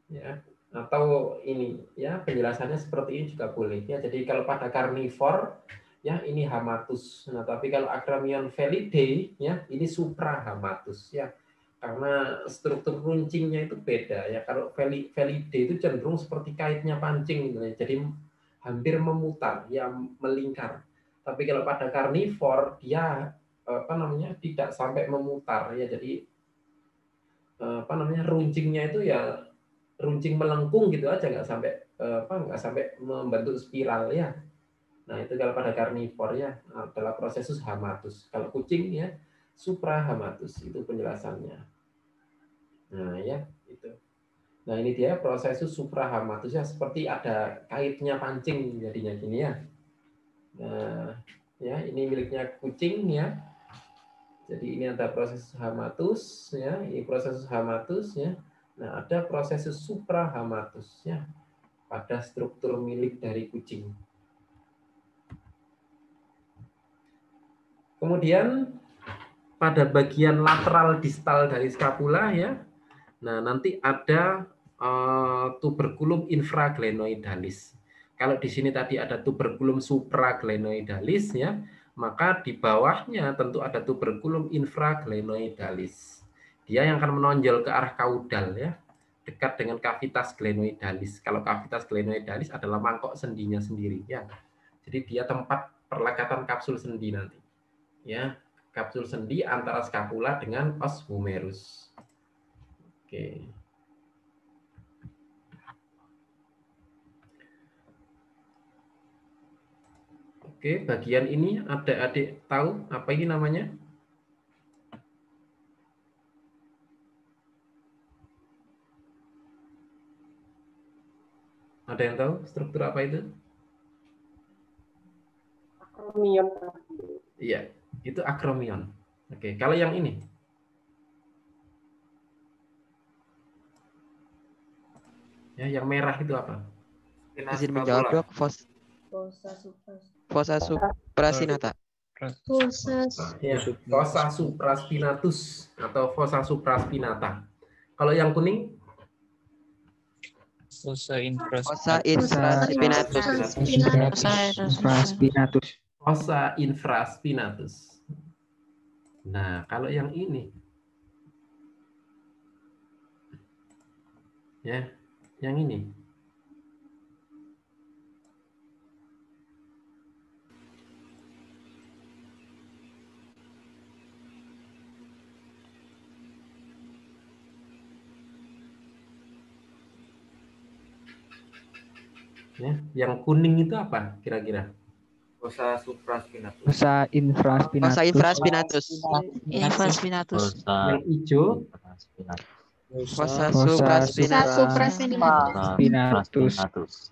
Ya, atau ini ya penjelasannya seperti ini juga boleh ya. Jadi kalau pada karnivor ya ini hamatus. Nah, tapi kalau Acromion felidae ya ini suprahamatus ya. Karena struktur runcingnya itu beda ya. Kalau felidae itu cenderung seperti kaitnya pancing gitu ya. Jadi hampir memutar ya, melingkar. Tapi kalau pada karnivor dia tidak sampai memutar ya. Jadi runcingnya itu ya runcing melengkung gitu aja, nggak sampai membentuk spiral ya. Nah, itu kalau pada karnivor ya adalah prosesus hamatus. Kalau kucing ya suprahamatus, itu penjelasannya. Nah, ya itu. Nah, ini dia prosesus suprahamatus ya, seperti ada kaitnya pancing jadinya gini ya. Nah, ya ini miliknya kucing ya. Jadi ini ada proses hamatus ya, ini proses hamatus ya. Nah, ada proses suprahamatus ya pada struktur milik dari kucing. Kemudian pada bagian lateral distal dari scapula ya. Nah, nanti ada tuberculum infraglenoidalis. Kalau di sini tadi ada tuberculum supraglenoidalis ya, maka di bawahnya tentu ada tuberculum infraglenoidalis. Dia yang akan menonjol ke arah kaudal ya, dekat dengan cavitas glenoidalis. Kalau cavitas glenoidalis adalah mangkok sendinya sendiri ya. Jadi dia tempat perlekatan kapsul sendi nanti. Ya, kapsul sendi antara scapula dengan os humerus. Oke. Oke, bagian ini adik-adik tahu apa ini namanya? Ada yang tahu struktur apa itu? Akromion. Iya, itu akromion. Oke, kalau yang ini? Ya, yang merah itu apa? Izin menjawab dok, fossa supraspinata. Ya, fossa supraspinatus atau fossa supraspinata. Kalau yang kuning? Fossa infraspinatus. Fossa infraspinatus. Nah, kalau yang ini, ya, yang ini. Ya, yang kuning itu apa kira-kira? Fossa supraspinatus. Fossa infraspinatus. Yang hijau? Fossa supraspinatus.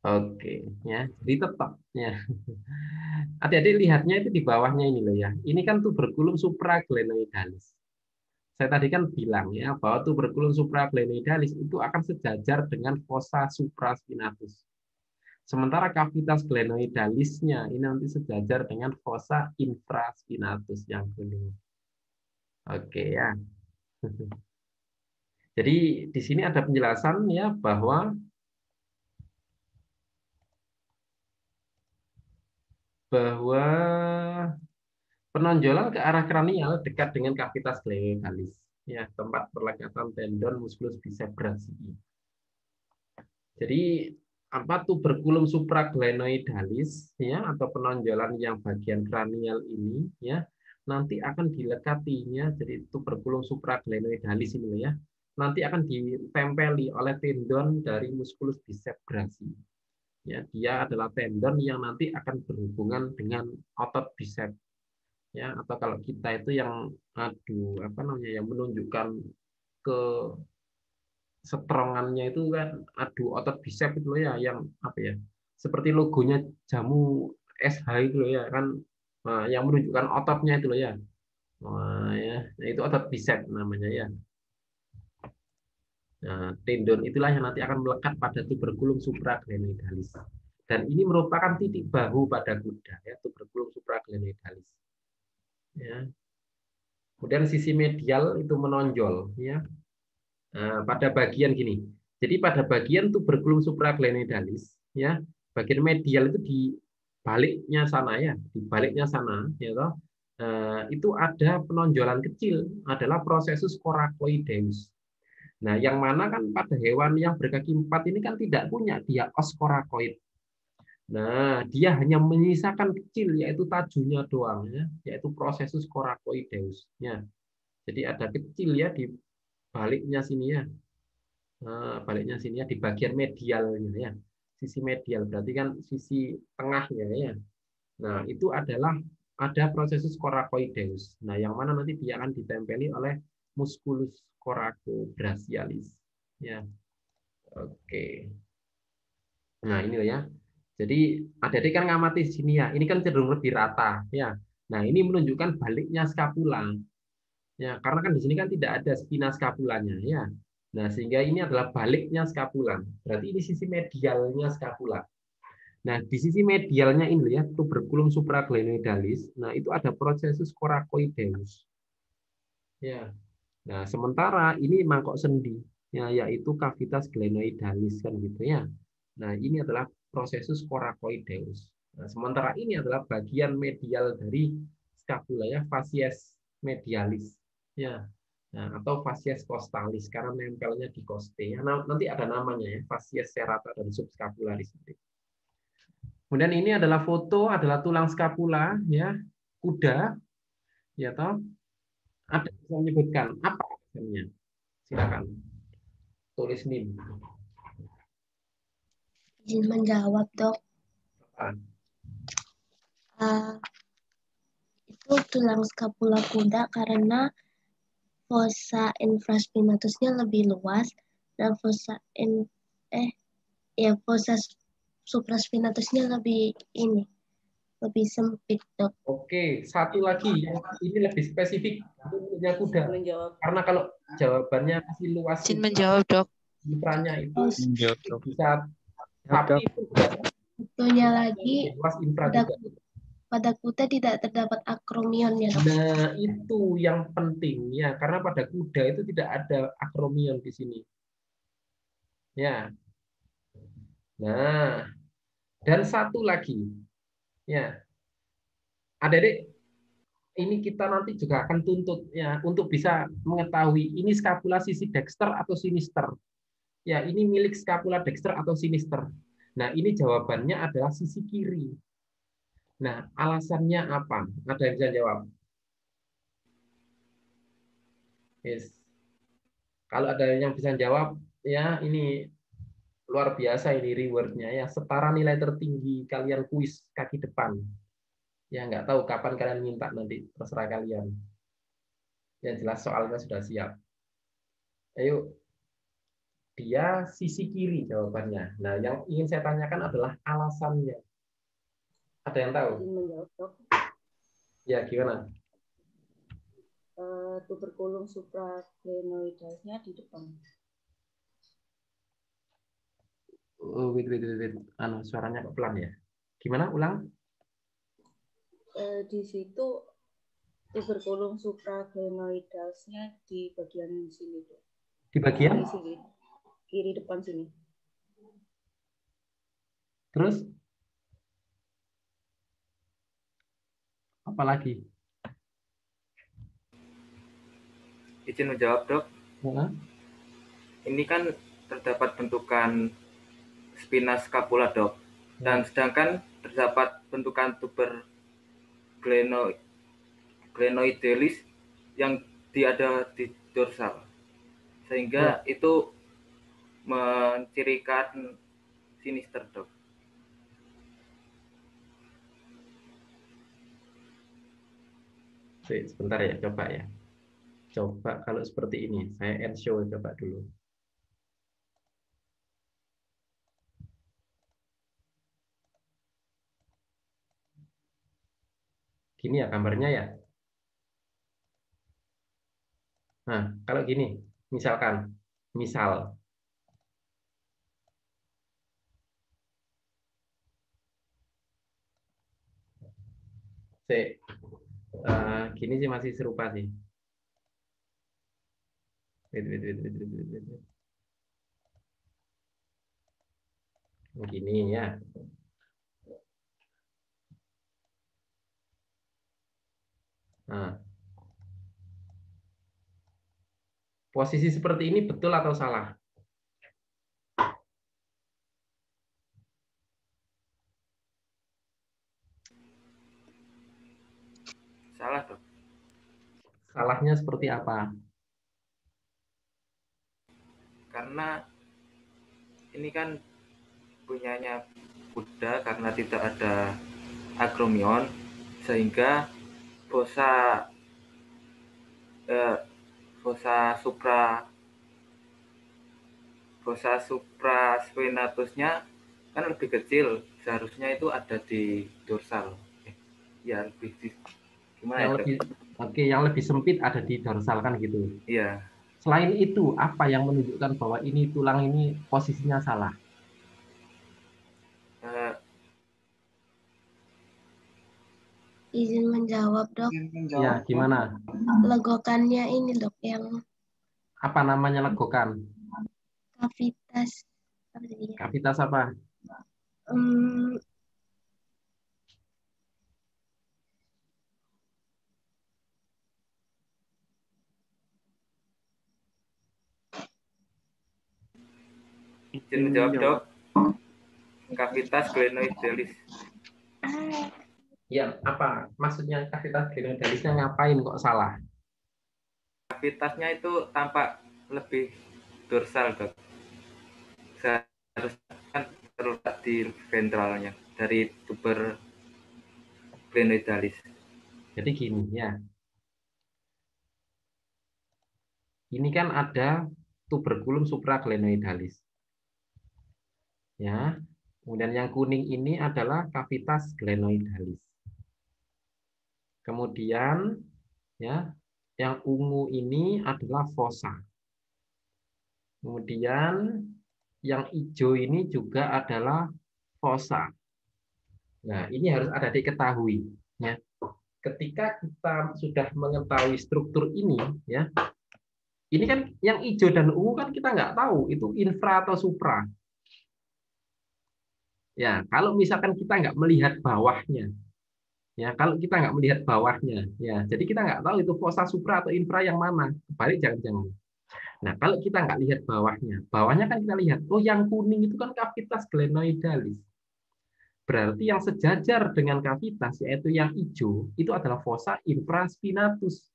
Oke, ya. Jadi tetap ya. Adik-adik lihatnya itu di bawahnya ini loh ya. Ini kan tuberculum supraglenoidalis. Saya tadi kan bilang ya bahwa tuberculum supraglenoidalis itu akan sejajar dengan fossa supraspinatus. Sementara cavitas glenoidalisnya ini nanti sejajar dengan fossa infraspinatus yang kuning. Oke ya. Jadi di sini ada penjelasan ya bahwa penonjolan ke arah kranial dekat dengan cavitas glenoidalis, ya, tempat perlekatan tendon musculus biceps brachii. Jadi apa tuberculum supraglenoidalis ya atau penonjolan yang bagian kranial ini ya nanti akan dilekatinya, jadi tuberculum supraglenoidalis ini ya nanti akan ditempeli oleh tendon dari musculus biceps brachii. Ya, dia adalah tendon yang nanti akan berhubungan dengan otot biceps. Ya, atau kalau kita itu yang yang menunjukkan ke strongannya itu kan otot bicep itu loh ya, yang seperti logonya jamu SH itu loh ya kan, nah, yang menunjukkan ototnya itu loh ya. Nah, itu otot bicep namanya ya. Nah, tendon itulah yang nanti akan melekat pada tuberculum supraglenoidalis. Dan ini merupakan titik bahu pada kuda ya, tuberculum supraglenoidalis. Ya. Kemudian sisi medial itu menonjol ya. Pada bagian gini. Jadi pada bagian tuberculum supraglenoidalis ya, bagian medial itu di baliknya sana ya, di baliknya sana ya toh. Itu ada penonjolan kecil adalah prosesus coracoideus. Nah, yang mana kan pada hewan yang berkaki 4 ini kan tidak punya dia os coracoid. Nah, dia hanya menyisakan kecil yaitu tajunya doang ya, yaitu prosesus coracoideus ya. Jadi ada kecil ya di baliknya sini ya. Nah, baliknya sini ya di bagian medialnya ya. Sisi medial berarti kan sisi tengahnya ya. Nah, itu adalah ada prosesus coracoideus. Nah, yang mana nanti dia akan ditempeli oleh musculus coracobrachialis ya. Oke. Nah, ini loh ya. Jadi adik-adik kan ngamati sini ya. Ini kan cenderung lebih rata ya. Nah, ini menunjukkan baliknya skapula. Ya, karena kan di sini kan tidak ada spina skapulanya ya. Nah, sehingga ini adalah baliknya skapula. Berarti ini sisi medialnya skapula. Nah, di sisi medialnya ini ya, tuberculum supraglenoidalis. Nah, itu ada prosesus coracoideus. Ya. Nah, sementara ini mangkok sendi ya, yaitu cavitas glenoidalis kan gitu ya. Nah, ini adalah prosesus coracoideus. Nah, sementara ini adalah bagian medial dari scapula ya, facies medialis. Ya. Nah, atau facies costalis karena nempelnya di coste. Ya, nanti ada namanya ya, facies serrata dan subscapularis. Kemudian ini adalah foto adalah tulang scapula ya, kuda. Ya toh. Ada yang bisa menyebutkan apa alasannya? Silakan. Tulis nih. Izin menjawab, Dok. Itu tulang skapula kuda karena fossa infraspinatusnya lebih luas dan fossa supraspinatusnya lebih sempit, Dok. Oke, satu lagi yang ini lebih spesifik untuknya kuda. Karena kalau jawabannya masih luas, Izin menjawab, Dok. infranya itu Menjawab, Dok. bisa sapi itu Satunya lagi luas infra pada, juga. pada kuda tidak terdapat akromionnya, Dok. Nah, itu yang penting ya, karena pada kuda itu tidak ada akromion di sini. Ya. Nah, dan satu lagi ya. Adik-adik, ini kita nanti juga akan tuntut ya untuk bisa mengetahui ini skapula sisi dexter atau sinister. Ya, ini milik skapula dexter atau sinister. Nah, ini jawabannya adalah sisi kiri. Nah, alasannya apa? Ada yang bisa jawab? Yes. Kalau ada yang bisa jawab, ya ini luar biasa ini rewardnya ya. Setara nilai tertinggi kalian kuis kaki depan. Ya, nggak tahu kapan kalian minta nanti, terserah kalian. Yang jelas soalnya sudah siap. Ayo, dia sisi kiri jawabannya. Nah, yang ingin saya tanyakan adalah alasannya. Ada yang tahu? Menjawab, Dok. Ya, gimana? Tuberculum supraglenoidalnya di depan. Oh, wait. Suaranya kok pelan ya? Gimana? Ulang? Di situ tuberculum supraglenoidalnya di bagian sini, Dok. Di bagian? Kiri depan sini. Terus? Apa lagi? Izin menjawab, Dok. Ini kan terdapat bentukan spina scapula, Dok. Dan sedangkan terdapat bentukan tuber glenoidalis yang ada di dorsal. Sehingga itu mencirikan sinister, Dok. Sebentar ya, coba ya. Coba kalau seperti ini, saya end show coba dulu. Gini ya gambarnya ya. Nah, kalau gini, misalkan, misal gini sih masih serupa sih. Wait. Gini ya. Nah, posisi seperti ini betul atau salah? Salah, Dok. Salahnya seperti apa? Karena ini kan punyanya kuda karena tidak ada akromion, sehingga fossa supraspinatusnya kan lebih kecil, seharusnya itu ada di dorsal. Ya lebih gimana yang ya, lebih oke, yang lebih sempit ada di dorsal kan gitu. Iya. Selain itu, apa yang menunjukkan bahwa ini tulang ini posisinya salah? Izin menjawab, Dok. Ya, gimana? Legokannya ini, Dok, yang Apa namanya legokan? kavitas. Kavitas apa? Izin menjawab, Dok. Kavitas glenoidalis. Ya, apa maksudnya kavitas glenoidalisnya ngapain kok salah? Kavitasnya itu tampak lebih dorsal, Dok. Seharusnya kan terletak di ventralnya dari tuber glenoidalis. Jadi gini ya. Ini kan ada tuberculum supraglenoidalis. Ya. Kemudian yang kuning ini adalah cavitas glenoidalis. Kemudian ya, yang ungu ini adalah fossa. Kemudian yang hijau ini juga adalah fossa. Nah, ini harus ada diketahui ya. Ketika kita sudah mengetahui struktur ini ya, ini kan yang hijau dan ungu kan kita nggak tahu itu infra atau supra. Ya, kalau misalkan kita nggak melihat bawahnya, ya kalau kita nggak melihat bawahnya, ya jadi kita nggak tahu itu fossa, supra atau infra yang mana. Kebalik jangan-jangan. Nah, kalau kita nggak lihat bawahnya kan kita lihat, oh yang kuning itu kan cavitas glenoidalis. Berarti yang sejajar dengan cavitas, yaitu yang hijau, itu adalah fossa infraspinatus.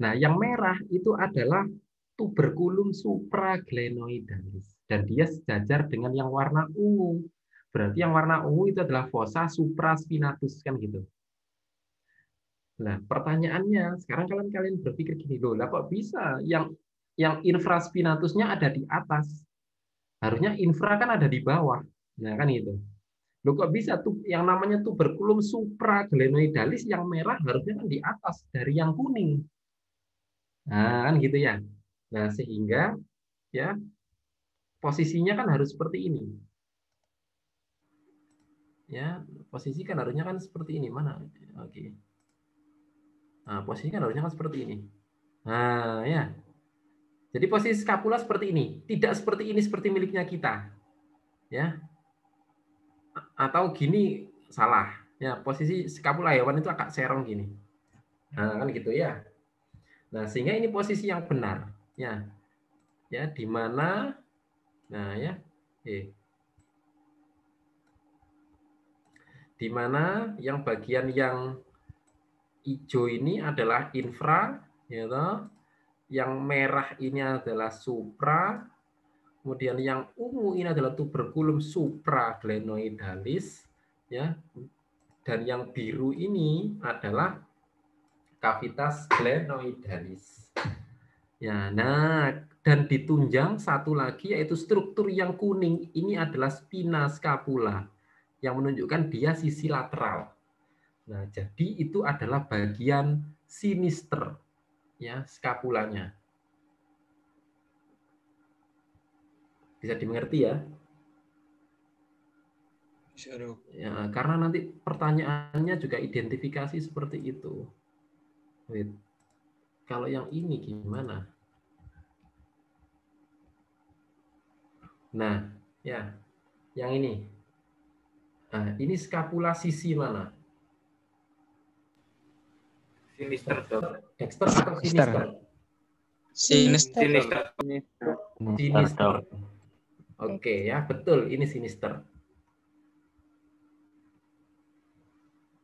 Nah, yang merah itu adalah tuberculum supraglenoidalis. Dan dia sejajar dengan yang warna ungu. Berarti yang warna ungu itu adalah fossa supraspinatus, kan gitu. Nah, pertanyaannya, sekarang kalian berpikir gini, loh, lah kok bisa yang infraspinatusnya ada di atas? Harusnya infra kan ada di bawah. Nah, kan gitu. Loh, kok bisa tuh yang namanya tuberculum supraglenoidalis yang merah harusnya kan di atas dari yang kuning. Nah, kan gitu ya. Nah, sehingga ya posisinya kan harus seperti ini. Ya, posisi kan harusnya kan seperti ini. Mana? Oke. Nah, posisi kan harusnya kan seperti ini. Nah, ya. Jadi posisi skapula seperti ini, tidak seperti ini seperti miliknya kita. Ya. Atau gini salah. Ya, posisi skapula hewan itu agak serong gini. Nah, kan gitu ya. Nah, sehingga ini posisi yang benar, ya. Ya, di mana nah ya. Di mana yang bagian yang hijau ini adalah infra, ya toh. Yang merah ini adalah supra, kemudian yang ungu ini adalah tuberculum supraglenoidalis, ya. Dan yang biru ini adalah cavitas glenoidalis. Ya, nah, dan ditunjang satu lagi yaitu struktur yang kuning ini adalah spina scapula yang menunjukkan dia sisi lateral. Nah, jadi itu adalah bagian sinister ya skapulanya. Bisa dimengerti ya? Ya, karena nanti pertanyaannya juga identifikasi seperti itu. Wait. Kalau yang ini gimana? Nah, ya, yang ini. Nah, ini skapula sisi mana? Sinister, Dok. Dexter atau sinister? Sinister. Sinister. Oke, ya, betul. Ini sinister.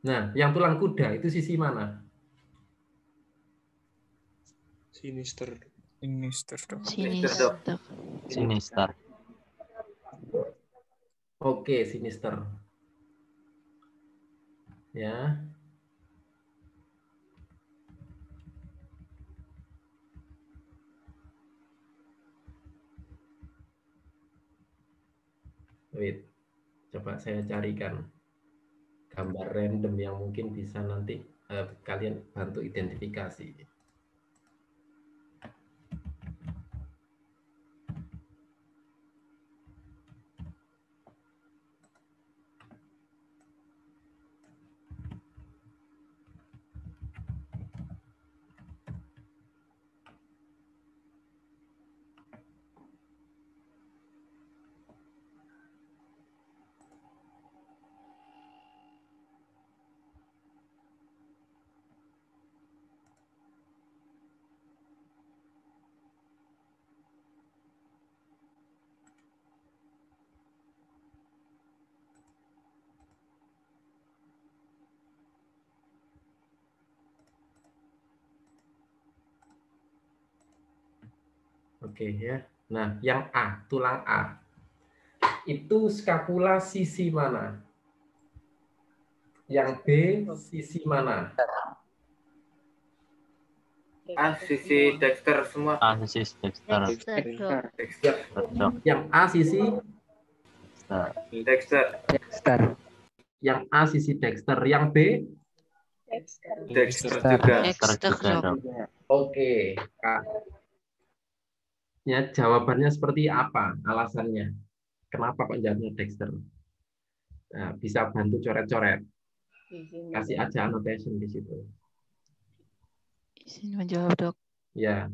Nah, yang tulang kuda itu sisi mana? Sinister. Sinister. Oke, sinister. Ya. Wait. Coba saya carikan gambar random yang mungkin bisa nanti kalian bantu identifikasi. Oke ya. Nah, yang A, tulang A. Itu skapula sisi mana? Yang B sisi mana? A sisi Dexter semua. A sisi Dexter. Dexter, Dok. Dexter. Yang A sisi Dexter. Dexter. yang A sisi Dexter, yang B Dexter juga. Dexter juga. oke. Ya, jawabannya seperti apa? Alasannya? Kenapa kok jawabnya Dexter? Nah, bisa bantu coret-coret. Kasih aja annotation di situ. Izin menjawab, Dok. Ya.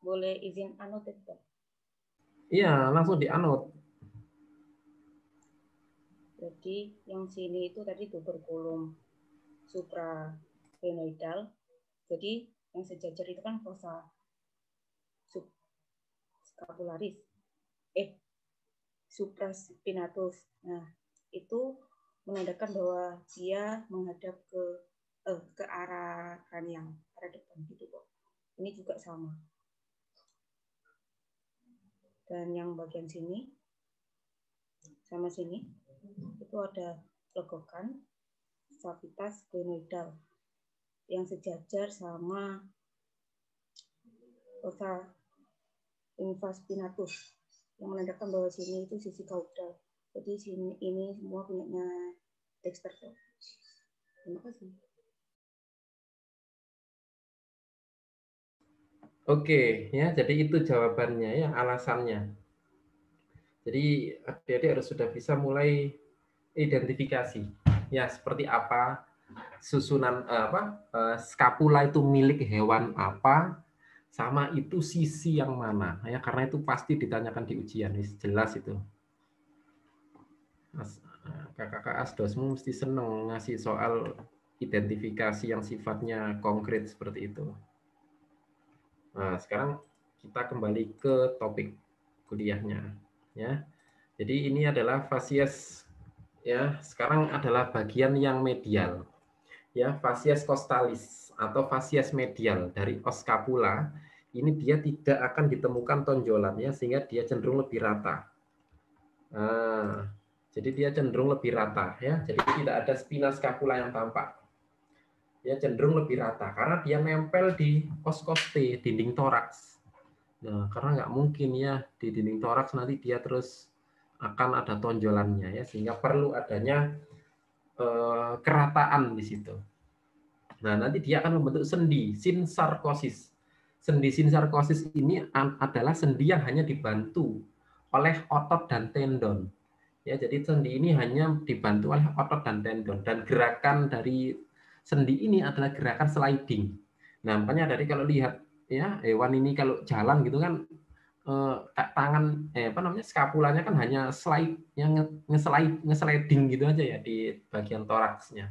Boleh izin annotate, Dok? Iya, langsung di-annotate. Jadi yang sini itu tadi tuberculum suprasphenoidal. Jadi yang sejajar itu kan fossa subscapularis. Supraspinatus. Nah, itu menandakan bahwa dia menghadap ke arah kranial, arah depan gitu kok. Ini juga sama. Dan yang bagian sini sama sini itu ada legokan cavitas sphenoidal yang sejajar sama fossa infraspinatus yang menandakan bahwa sini itu sisi kaudal. Jadi sini ini semua punyanya Dexter. Terima kasih. Oke, ya, jadi itu jawabannya ya, alasannya. Jadi adik-adik harus sudah bisa mulai identifikasi ya seperti apa susunan skapula itu milik hewan apa, sama itu sisi yang mana ya, karena itu pasti ditanyakan di ujian, jelas itu. Kakak asdosmu mesti seneng ngasih soal identifikasi yang sifatnya konkret seperti itu. Nah, sekarang kita kembali ke topik kuliahnya ya. Jadi ini adalah fasies ya, sekarang adalah bagian yang medial. Ya, fasies costalis atau fasies medial dari os scapula, ini dia tidak akan ditemukan tonjolan ya, sehingga dia cenderung lebih rata. Nah, jadi dia cenderung lebih rata ya. Jadi tidak ada spina scapula yang tampak. Dia cenderung lebih rata karena dia nempel di os costae, dinding toraks. Nah, karena nggak mungkin ya di dinding toraks nanti dia terus akan ada tonjolannya ya, sehingga perlu adanya kerataan di situ. Nah, nanti dia akan membentuk sendi sinsarkosis. Sendi sinsarkosis ini adalah sendi yang hanya dibantu oleh otot dan tendon. Ya, jadi sendi ini hanya dibantu oleh otot dan tendon, dan gerakan dari sendi ini adalah gerakan sliding. Nah, makanya dari kalau lihat ya hewan ini kalau jalan gitu kan tangan skapulanya kan hanya slide yang ngesliding gitu aja ya di bagian toraksnya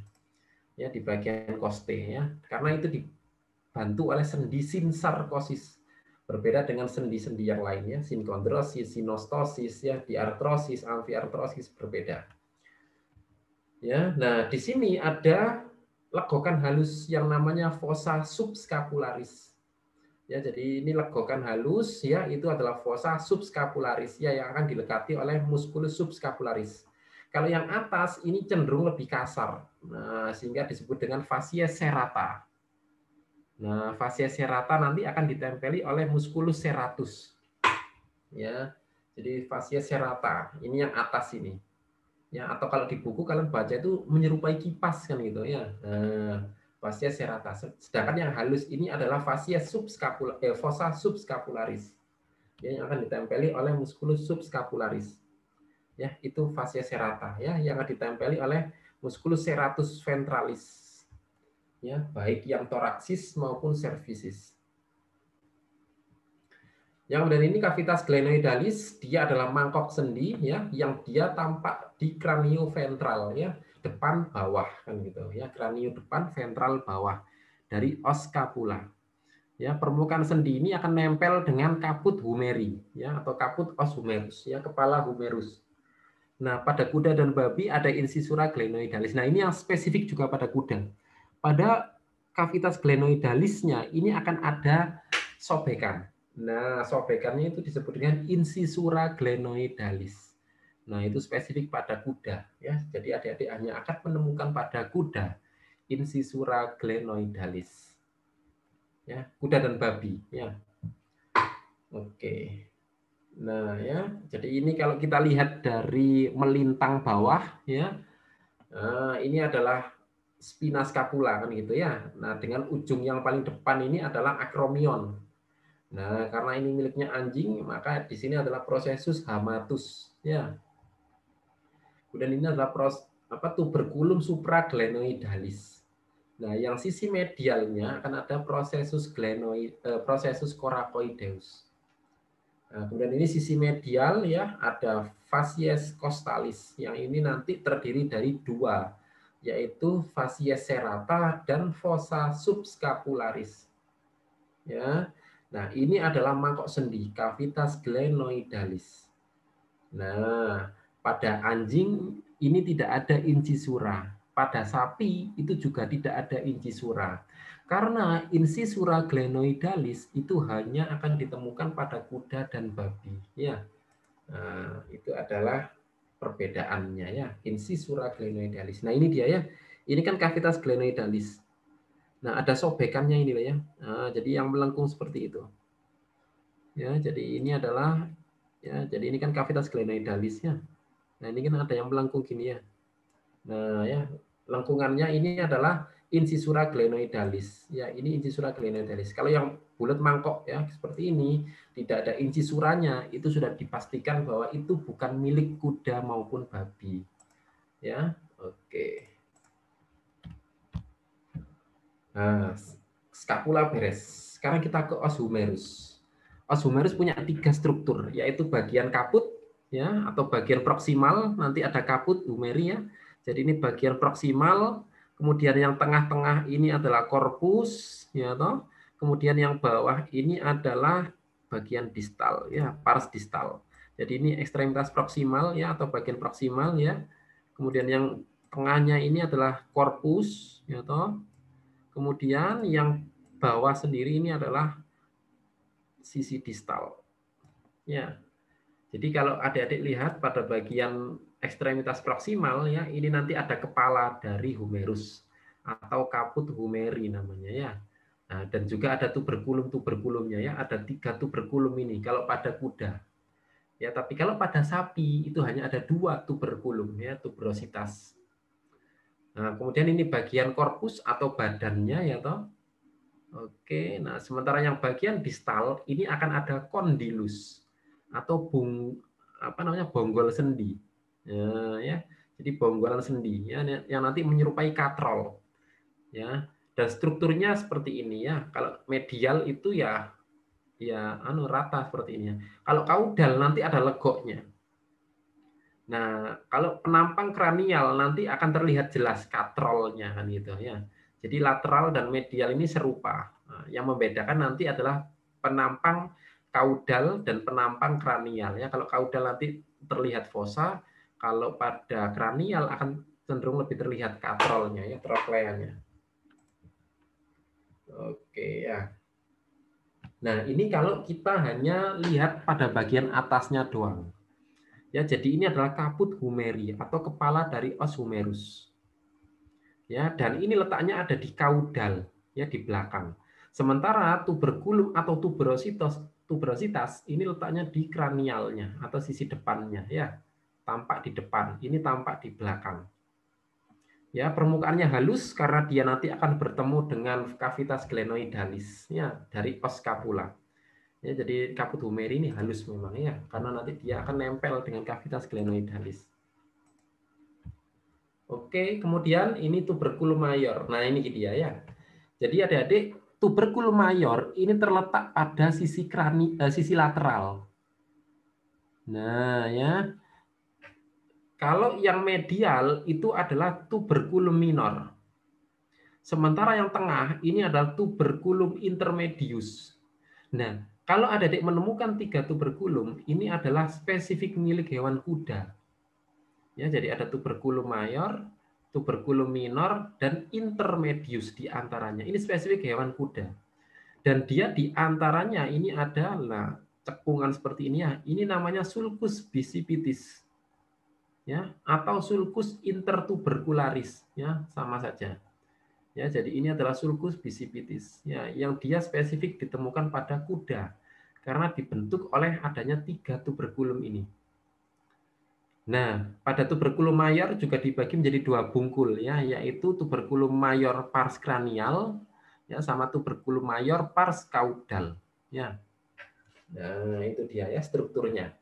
ya, di bagian costae ya, karena itu dibantu oleh sendi sinsarkosis, berbeda dengan sendi-sendi yang lainnya, sinkondrosis, sinostosis ya, diartrosis, amfiartrosis berbeda ya. Nah, di sini ada legokan halus yang namanya fossa subscapularis. Ya, jadi ini legokan halus ya, itu adalah fossa subscapularis ya, yang akan dilekati oleh musculus subscapularis. Kalau yang atas ini cenderung lebih kasar. Nah, sehingga disebut dengan fasies serrata. Nah, fasies serrata nanti akan ditempeli oleh musculus serratus. Ya. Jadi fasies serrata, ini yang atas ini. Ya, atau kalau di buku kalian baca itu menyerupai kipas kan gitu ya. Nah, fasies serrata. Sedangkan yang halus ini adalah fasies fossa subscapularis. Ya, yang akan ditempeli oleh musculus subscapularis. Ya, itu fasies serrata ya, yang akan ditempeli oleh musculus serratus ventralis. Ya, baik yang toraksis maupun cervicis. Yang kemudian ini cavitas glenoidalis, dia adalah mangkok sendi ya, yang dia tampak di kranio ventral ya, depan bawah kan gitu ya, kranio depan ventral bawah dari os scapula. Ya, permukaan sendi ini akan nempel dengan caput humeri ya, atau caput os humerus ya, kepala humerus. Nah, pada kuda dan babi ada incisura glenoidalis. Nah, ini yang spesifik juga pada kuda. Pada cavitas glenoidalisnya ini akan ada sobekan. Nah, sobekannya itu disebut dengan incisura glenoidalis. Nah, itu spesifik pada kuda ya. Jadi adik-adik hanya akan menemukan pada kuda incisura glenoidalis. Ya, kuda dan babi ya. Oke. Nah, ya. Jadi ini kalau kita lihat dari melintang bawah ya. Nah, ini adalah spina scapula kan gitu ya. Nah, dengan ujung yang paling depan ini adalah acromion. Nah, karena ini miliknya anjing, maka di sini adalah processus hamatus ya. Kemudian ini adalah tuberculum supraglenoidalis. Nah, yang sisi medialnya akan ada processus coracoideus. Nah, kemudian ini sisi medial ya, ada facies costalis. Yang ini nanti terdiri dari dua, yaitu facies serrata dan fossa subscapularis. Ya. Nah, ini adalah mangkok sendi, cavitas glenoidalis. Nah, pada anjing ini tidak ada incisura. Pada sapi itu juga tidak ada incisura. Karena incisura glenoidalis itu hanya akan ditemukan pada kuda dan babi. Ya, nah, itu adalah perbedaannya ya. Incisura glenoidalis. Nah, ini dia ya. Ini kan cavitas glenoidalis. Nah, ada sobekannya ini ya. Nah, jadi yang melengkung seperti itu. Ya, jadi ini adalah ya. Jadi ini kan cavitas glenoidalis ya. Nah, ini kan ada yang melengkung gini ya. Nah, ya, lengkungannya ini adalah incisura glenoidalis. Ya, ini incisura glenoidalis. Kalau yang bulat mangkok ya seperti ini, tidak ada incisuranya, itu sudah dipastikan bahwa itu bukan milik kuda maupun babi. Ya, oke. Nah, scapula beres. Sekarang kita ke os humerus. Os humerus punya 3 struktur, yaitu bagian kaput ya atau bagian proksimal, nanti ada kaput humeri ya. Jadi ini bagian proksimal, kemudian yang tengah-tengah ini adalah korpus ya toh. Kemudian yang bawah ini adalah bagian distal ya, pars distal. Jadi ini ekstremitas proksimal ya atau bagian proksimal ya. Kemudian yang tengahnya ini adalah korpus ya toh. Kemudian yang bawah sendiri ini adalah sisi distal. Ya. Jadi kalau adik-adik lihat pada bagian ekstremitas proksimal ya, ini nanti ada kepala dari humerus atau kaput humeri namanya ya. Nah, dan juga ada tuberkulumnya ya, ada 3 tuberkulum ini kalau pada kuda. Ya, tapi kalau pada sapi itu hanya ada 2 tuberkulum ya, tuberositas. Nah, kemudian ini bagian korpus atau badannya ya toh. Oke, nah sementara yang bagian distal ini akan ada kondilus atau bonggol sendi. Ya. Jadi bonggolan sendi ya yang nanti menyerupai katrol. Ya. Dan strukturnya seperti ini ya. Kalau medial itu ya rata seperti ini ya. Kalau kaudal nanti ada legoknya. Nah, kalau penampang kranial nanti akan terlihat jelas katrolnya kan gitu ya. Jadi lateral dan medial ini serupa. Nah, yang membedakan nanti adalah penampang kaudal dan penampang kranial ya. Kalau kaudal nanti terlihat fossa, kalau pada kranial akan cenderung lebih terlihat katrolnya ya, trokleanya. Oke ya. Nah, ini kalau kita hanya lihat pada bagian atasnya doang. Ya, jadi ini adalah kaput humeri atau kepala dari os humerus. Ya, dan ini letaknya ada di kaudal ya di belakang. Sementara tuberkulum atau tuberositas ini letaknya di kranialnya atau sisi depannya ya. Tampak di depan, ini tampak di belakang. Ya, permukaannya halus karena dia nanti akan bertemu dengan cavitas glenoidalis ya dari os scapula. Ya, jadi kaput humeri ini halus memang ya karena nanti dia akan nempel dengan cavitas glenoidalis. Oke, kemudian ini tuberculum mayor. Nah, ini dia ya. Jadi adik-adik, tuberculum mayor ini terletak pada sisi lateral. Nah, ya. Kalau yang medial itu adalah tuberculum minor. Sementara yang tengah ini adalah tuberculum intermedius. Nah, kalau adik-adik menemukan 3 tuberculum, ini adalah spesifik milik hewan kuda. Ya, jadi ada tuberculum mayor, tuberculum minor, dan intermedius di antaranya. Ini spesifik hewan kuda. Dan dia di antaranya ini adalah cekungan seperti ini ya. Ini namanya sulcus bicipitis. Ya, atau sulcus intertubercularis ya, sama saja. Ya, jadi ini adalah sulcus bicipitis ya, yang dia spesifik ditemukan pada kuda karena dibentuk oleh adanya 3 tuberkulum ini. Nah, pada tuberkulum mayor juga dibagi menjadi 2 bungkul ya, yaitu tuberkulum mayor pars cranial ya sama tuberkulum mayor pars caudal ya. Nah, itu dia ya strukturnya.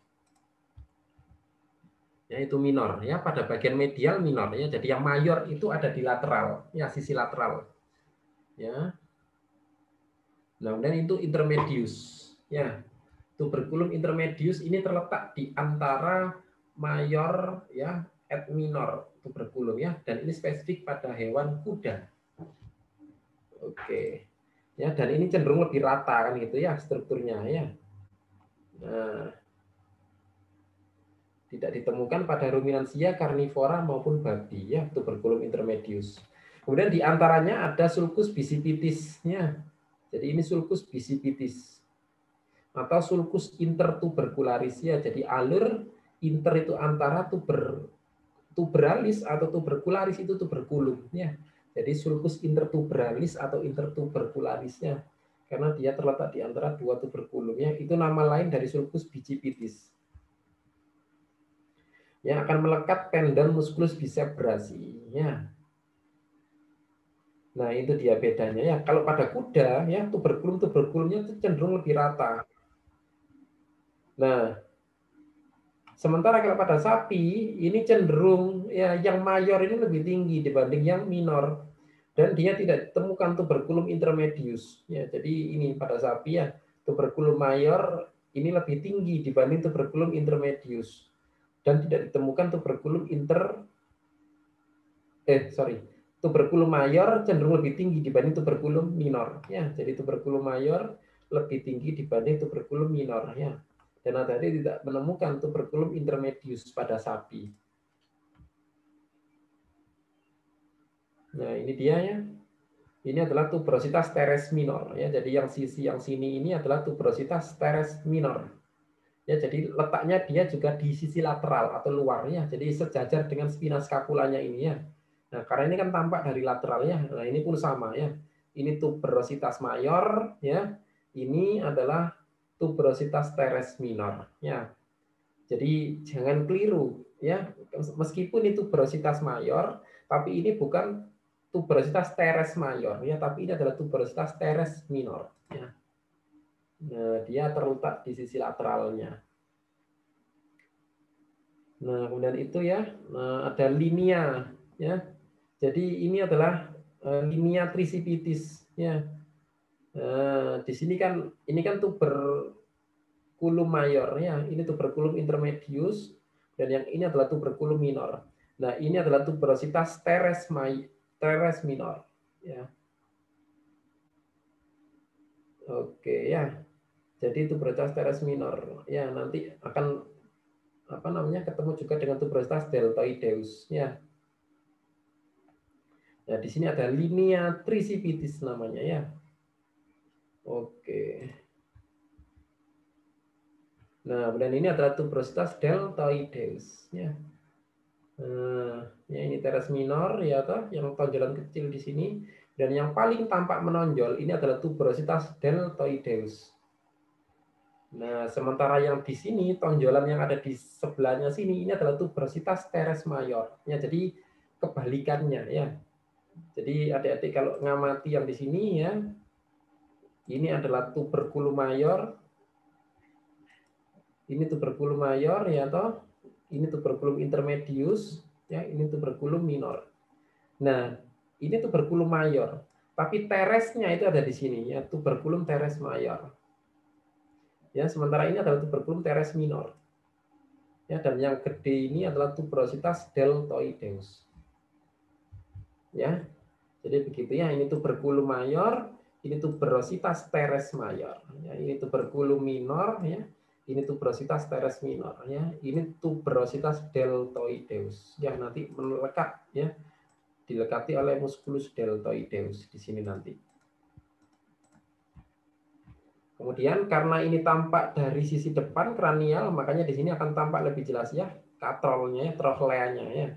Ya, itu minor ya, pada bagian medial minor ya. Jadi yang mayor itu ada di lateral ya, sisi lateral. Ya. Nah, kemudian itu intermedius ya. Tuberculum intermedius ini terletak di antara mayor ya et minor tuberculum ya, dan ini spesifik pada hewan kuda. Oke. Ya, dan ini cenderung lebih rata kan gitu ya strukturnya ya. Nah, tidak ditemukan pada ruminansia, karnivora maupun babi ya, tuberculum intermedius. Kemudian di antaranya ada sulcus bicipitis-nya. Jadi ini sulcus bicipitis atau sulcus intertubercularis ya. Jadi alur inter itu antara tuberalis atau tubercularis itu tuberculum ya. Jadi sulcus intertuberalis atau intertubercularisnya karena dia terletak di antara 2 tuberculum ya. Itu nama lain dari sulcus bicipitis. Yang akan melekat tendon musculus bicebrasi ya. Nah, itu dia bedanya ya. Kalau pada kuda ya tuberkulumnya itu cenderung lebih rata. Nah, sementara kalau pada sapi ini cenderung ya yang mayor ini lebih tinggi dibanding yang minor, dan dia tidak ditemukan tuberculum intermedius ya. Jadi ini pada sapi ya tuberculum mayor ini lebih tinggi dibanding tuberculum intermedius, dan tidak ditemukan tuberculum mayor cenderung lebih tinggi dibanding tuberculum minor ya. Jadi tuberculum mayor lebih tinggi dibanding tuberculum minor ya. Dan tadi tidak menemukan tuberculum intermedius pada sapi. Nah, ini dia ya. Ini adalah tuberositas teres minor ya. Jadi yang sisi yang sini ini adalah tuberositas teres minor. Ya, jadi letaknya dia juga di sisi lateral atau luar ya. Jadi sejajar dengan spina scapulanya ini ya. Nah, karena ini kan tampak dari lateral ya. Nah, ini pun sama ya. Ini tuberositas mayor ya. Ini adalah tuberositas teres minor ya. Jadi jangan keliru ya. Meskipun itu tuberositas mayor, tapi ini bukan tuberositas teres mayor ya, tapi ini adalah tuberositas teres minor ya. Nah, dia terletak di sisi lateralnya. Nah, kemudian itu ya, nah, ada linea ya. Jadi ini adalah linea tricipitis ya. Di sini kan ini kan tuberculum mayor ya, ini tuberculum intermedius, dan yang ini adalah tuberculum minor. Nah, ini adalah tuberositas teres minor ya. Oke ya. Jadi tuberositas teres minor ya, nanti akan ketemu juga dengan tuberositas deltoideus ya. Nah, di sini ada linea tricipitis namanya ya. Oke. Nah, dan ini adalah tuberositas deltoideus ya. Ya ini teres minor ya toh, yang tonjolan kecil di sini, dan yang paling tampak menonjol ini adalah tuberositas deltoideus. Nah, sementara yang di sini tonjolan yang ada di sebelahnya sini ini adalah tuberositas teres mayor. Ya, jadi kebalikannya ya. Jadi adik-adik kalau ngamati yang di sini ya, ini adalah tuberculum mayor. Ini tuberculum mayor ya toh. Ini tuberculum intermedius ya, ini tuberculum minor. Nah, ini tuberculum mayor, tapi teresnya itu ada di sini ya, tuberculum teres mayor. Ya, sementara ini adalah tuberculum teres minor. Ya, dan yang gede ini adalah tuberositas deltoideus. Ya. Jadi begitu ya, ini tuberculum mayor, ini tuberositas teres mayor. Ya, ini tuberculum minor ya. Ini tuberositas teres minor ya. Ini tuberositas deltoideus yang nanti melekat ya. Dilekati oleh musculus deltoideus di sini nanti. Kemudian karena ini tampak dari sisi depan kranial, makanya di sini akan tampak lebih jelas ya katrolnya, trokleanya ya.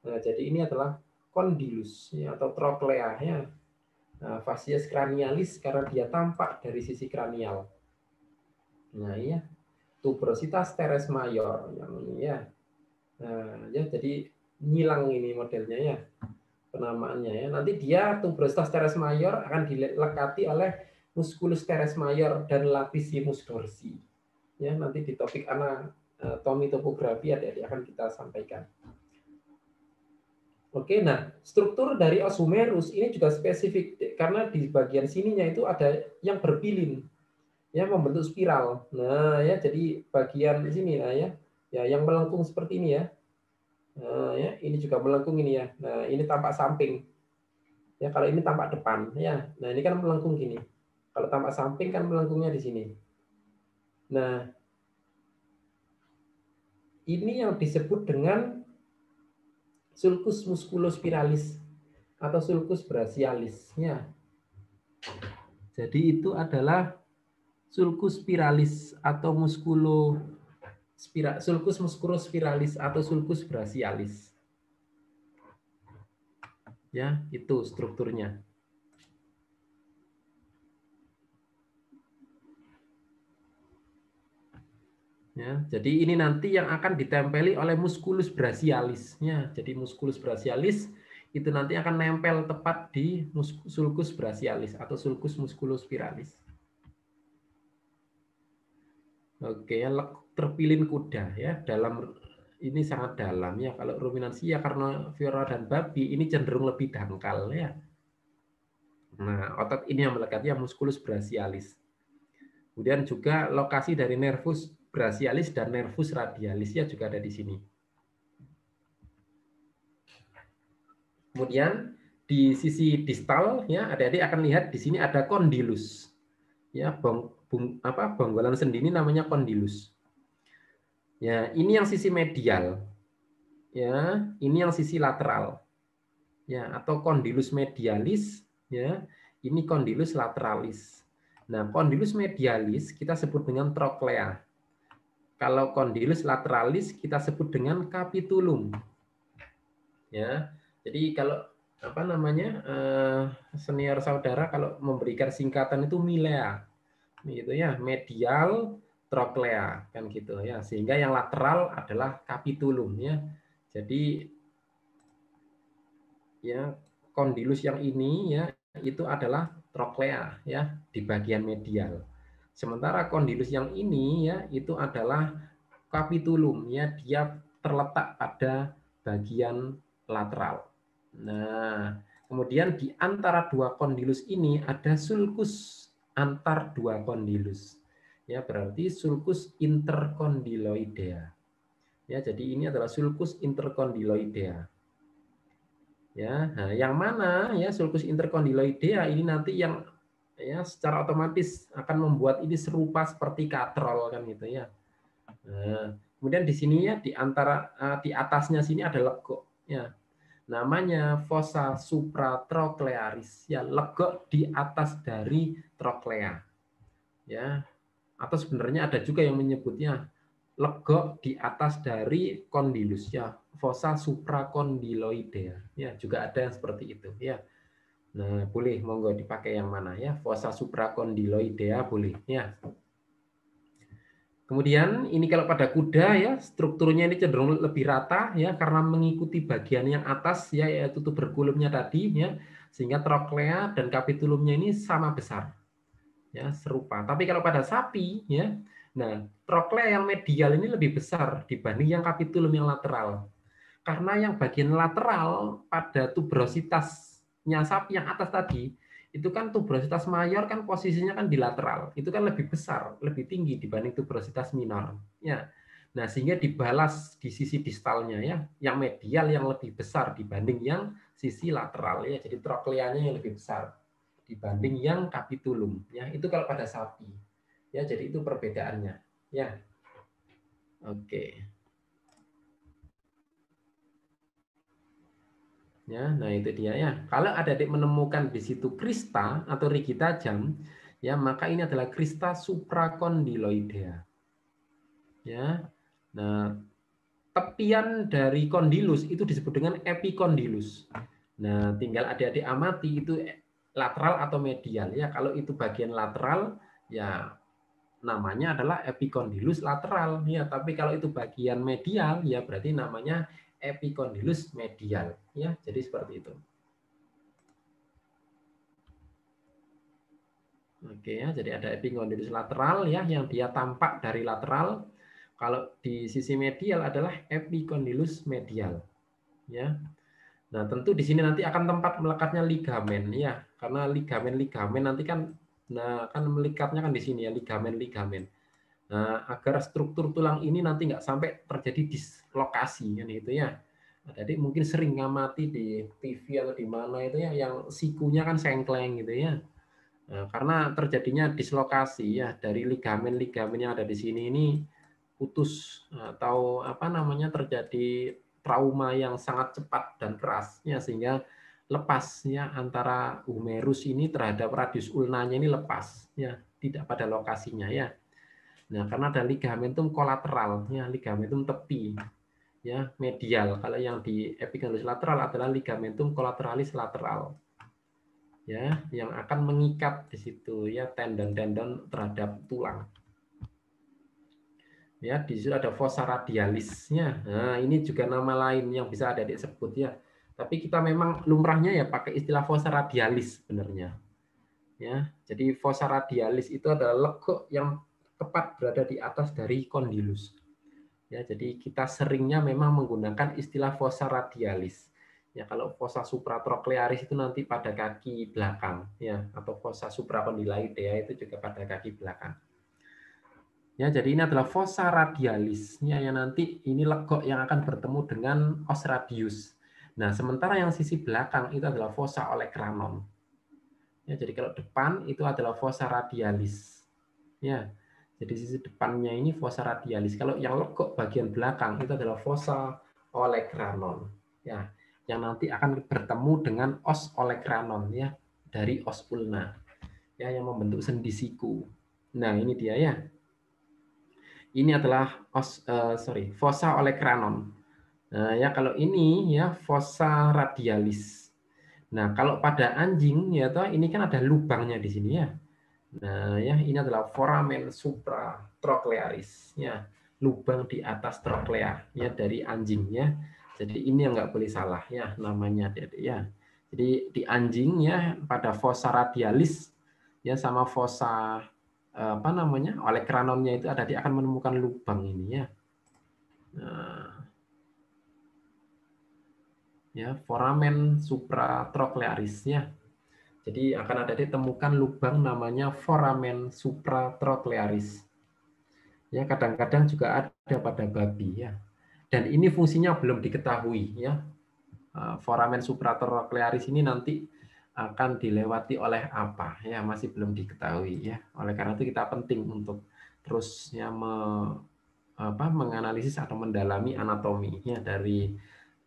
Nah, jadi ini adalah kondilus ya, atau troklea ya. Nah, facies cranialis karena dia tampak dari sisi kranial. Nah, iya. Tuberositas teres mayor yang ini ya. Nah, ya jadi nyilang ini modelnya ya. Penamaannya ya. Nanti dia tuberositas teres mayor akan dilekati oleh musculus teres mayor dan latissimus dorsi. Ya, nanti di topik anatomi topografi adik-adik akan kita sampaikan. Oke, nah struktur dari os humerus ini juga spesifik karena di bagian sininya itu ada yang berpilin, ya membentuk spiral. Nah, ya jadi bagian sini, nah ya yang melengkung seperti ini ya. Nah, ya ini juga melengkung ini ya. Nah, ini tampak samping. Ya, kalau ini tampak depan, ya. Nah, ini kan melengkung gini. Kalau tampak samping kan melengkungnya di sini. Nah, ini yang disebut dengan sulcus musculospiralis atau sulcus brachialis. Ya. Jadi itu adalah sulcus spiralis atau sulcus musculospiralis atau sulcus brachialis. Ya, itu strukturnya. Ya, jadi ini nanti yang akan ditempeli oleh musculus brachialis. Ya, jadi musculus brachialis itu nanti akan nempel tepat di sulcus brachialis atau sulcus musculospiralis. Oke, terpilin kuda ya dalam ini sangat dalam ya. Kalau ruminansia carnivora dan babi ini cenderung lebih dangkal ya. Nah, otot ini yang melekatnya musculus brachialis. Kemudian juga lokasi dari nervus brachialis dan nervus radialis ya juga ada di sini. Kemudian di sisi distal ya adik-adik akan lihat di sini ada kondilus. Ya, bonggolan sendi ini namanya kondilus. Ya, ini yang sisi medial. Ya, ini yang sisi lateral. Ya, atau kondilus medialis ya. Ini kondilus lateralis. Nah, kondilus medialis kita sebut dengan troklea. Kalau kondilus lateralis kita sebut dengan capitulum. Ya. Jadi kalau apa namanya senior saudara kalau memberikan singkatan itu milea, gitu ya, medial troklea kan gitu ya, sehingga yang lateral adalah capitulum ya. Jadi ya kondilus yang ini ya itu adalah troklea ya di bagian medial. Sementara kondilus yang ini ya itu adalah capitulum ya, dia terletak pada bagian lateral. Nah, kemudian di antara dua kondilus ini ada sulcus antar dua kondilus. Ya, berarti sulcus interkondiloidea. Ya, jadi ini adalah sulcus interkondiloidea. Ya, nah, yang mana ya sulcus interkondiloidea ini nanti yang ya secara otomatis akan membuat ini serupa seperti katrol kan gitu ya. Nah, kemudian di sini ya di antara di atasnya sini ada legok ya. Namanya fossa supratroclearis ya, legok di atas dari troklea. Ya. Atau sebenarnya ada juga yang menyebutnya legok di atas dari kondilus ya, fossa supracondyloidea. Ya, juga ada yang seperti itu ya. Nah, boleh monggo dipakai yang mana ya? Fossa supracondyloidea boleh ya. Kemudian ini kalau pada kuda ya strukturnya ini cenderung lebih rata ya karena mengikuti bagian yang atas ya yaitu tuberkulumnya tadi ya, sehingga troklea dan capitulumnya ini sama besar ya, serupa. Tapi kalau pada sapi ya, nah troklea yang medial ini lebih besar dibanding yang capitulum yang lateral. Karena yang bagian lateral pada tuberositasnya sapi yang atas tadi itu kan tuberositas mayor kan posisinya kan di lateral, itu kan lebih besar, lebih tinggi dibanding tuberositas minor ya. Nah, sehingga dibalas di sisi distalnya ya, yang medial yang lebih besar dibanding yang sisi lateral ya. Jadi trokleanya yang lebih besar dibanding yang capitulum ya. Itu kalau pada sapi. Ya, jadi itu perbedaannya ya. Oke. Ya, nah itu dia ya. Kalau adik-adik menemukan di situ krista atau rigi tajam, ya, maka ini adalah krista suprakondiloidea. Ya. Nah, tepian dari kondilus itu disebut dengan epikondilus. Nah, tinggal adik-adik amati itu lateral atau medial ya. Kalau itu bagian lateral ya namanya adalah epikondilus lateral ya, tapi kalau itu bagian medial ya berarti namanya epikondilus medial ya. Jadi seperti itu. Oke ya, jadi ada epikondilus lateral ya yang dia tampak dari lateral. Kalau di sisi medial adalah epikondilus medial ya. Nah, tentu di sini nanti akan tempat melekatnya ligamen ya, karena ligamen nanti kan melekatnya kan di sini ya, ligamen. Nah, agar struktur tulang ini nanti nggak sampai terjadi dislokasi kan itu ya. Nah, jadi mungkin sering ngamati di TV atau di mana itu ya yang sikunya kan sengkleng gitu ya. Nah, karena terjadinya dislokasi ya dari ligamen yang ada di sini ini putus atau terjadi trauma yang sangat cepat dan keras ya, sehingga lepas ya antara humerus ini terhadap radius ulnanya ini lepas ya, tidak pada lokasinya ya. Nah, karena ada ligamentum kolateral ya, ligamentum tepi ya, medial. Kalau yang di epikondilus lateral adalah ligamentum colateralis lateral. Ya, yang akan mengikat di situ ya tendon-tendon terhadap tulang. Ya, di situ ada fossa radialisnya. Nah, ini juga nama lain yang bisa adik-adik sebut ya. Tapi kita memang lumrahnya ya pakai istilah fossa radialis sebenarnya. Ya, jadi fossa radialis itu adalah lekuk yang tepat berada di atas dari kondilus. Ya, jadi kita seringnya memang menggunakan istilah fossa radialis. Ya, kalau fossa supratroclearis itu nanti pada kaki belakang ya, atau fossa supracondyloidea itu juga pada kaki belakang. Ya, jadi ini adalah fossa radialisnya yang nanti ini legok yang akan bertemu dengan os radius. Nah, sementara yang sisi belakang itu adalah fossa olecranon. Ya, jadi kalau depan itu adalah fossa radialis. Ya, jadi sisi depannya ini fossa radialis. Kalau yang legok bagian belakang itu adalah fossa olecranon. Ya, yang nanti akan bertemu dengan os olecranon ya dari os ulna. Ya, yang membentuk sendi siku. Nah, ini dia ya. Ini adalah fossa olecranon. Nah, ya kalau ini ya fossa radialis. Nah, kalau pada anjing ya toh ini kan ada lubangnya di sini ya. Nah, ya ini adalah foramen supratrochlearis ya, lubang di atas troklea ya dari anjing ya. Jadi ini yang nggak boleh salah ya namanya ya. Jadi di anjing ya pada fossa radialis ya sama fossa olecranonnya itu dia akan menemukan lubang ini ya. Nah, ya foramen supratrochlearis ya. Jadi akan ada ditemukan lubang namanya foramen supratrochlearis. Ya, kadang-kadang juga ada pada babi ya. Dan ini fungsinya belum diketahui ya. Foramen supratrochlearis ini nanti akan dilewati oleh apa ya, masih belum diketahui ya. Oleh karena itu kita penting untuk terus ya menganalisis atau mendalami anatominya dari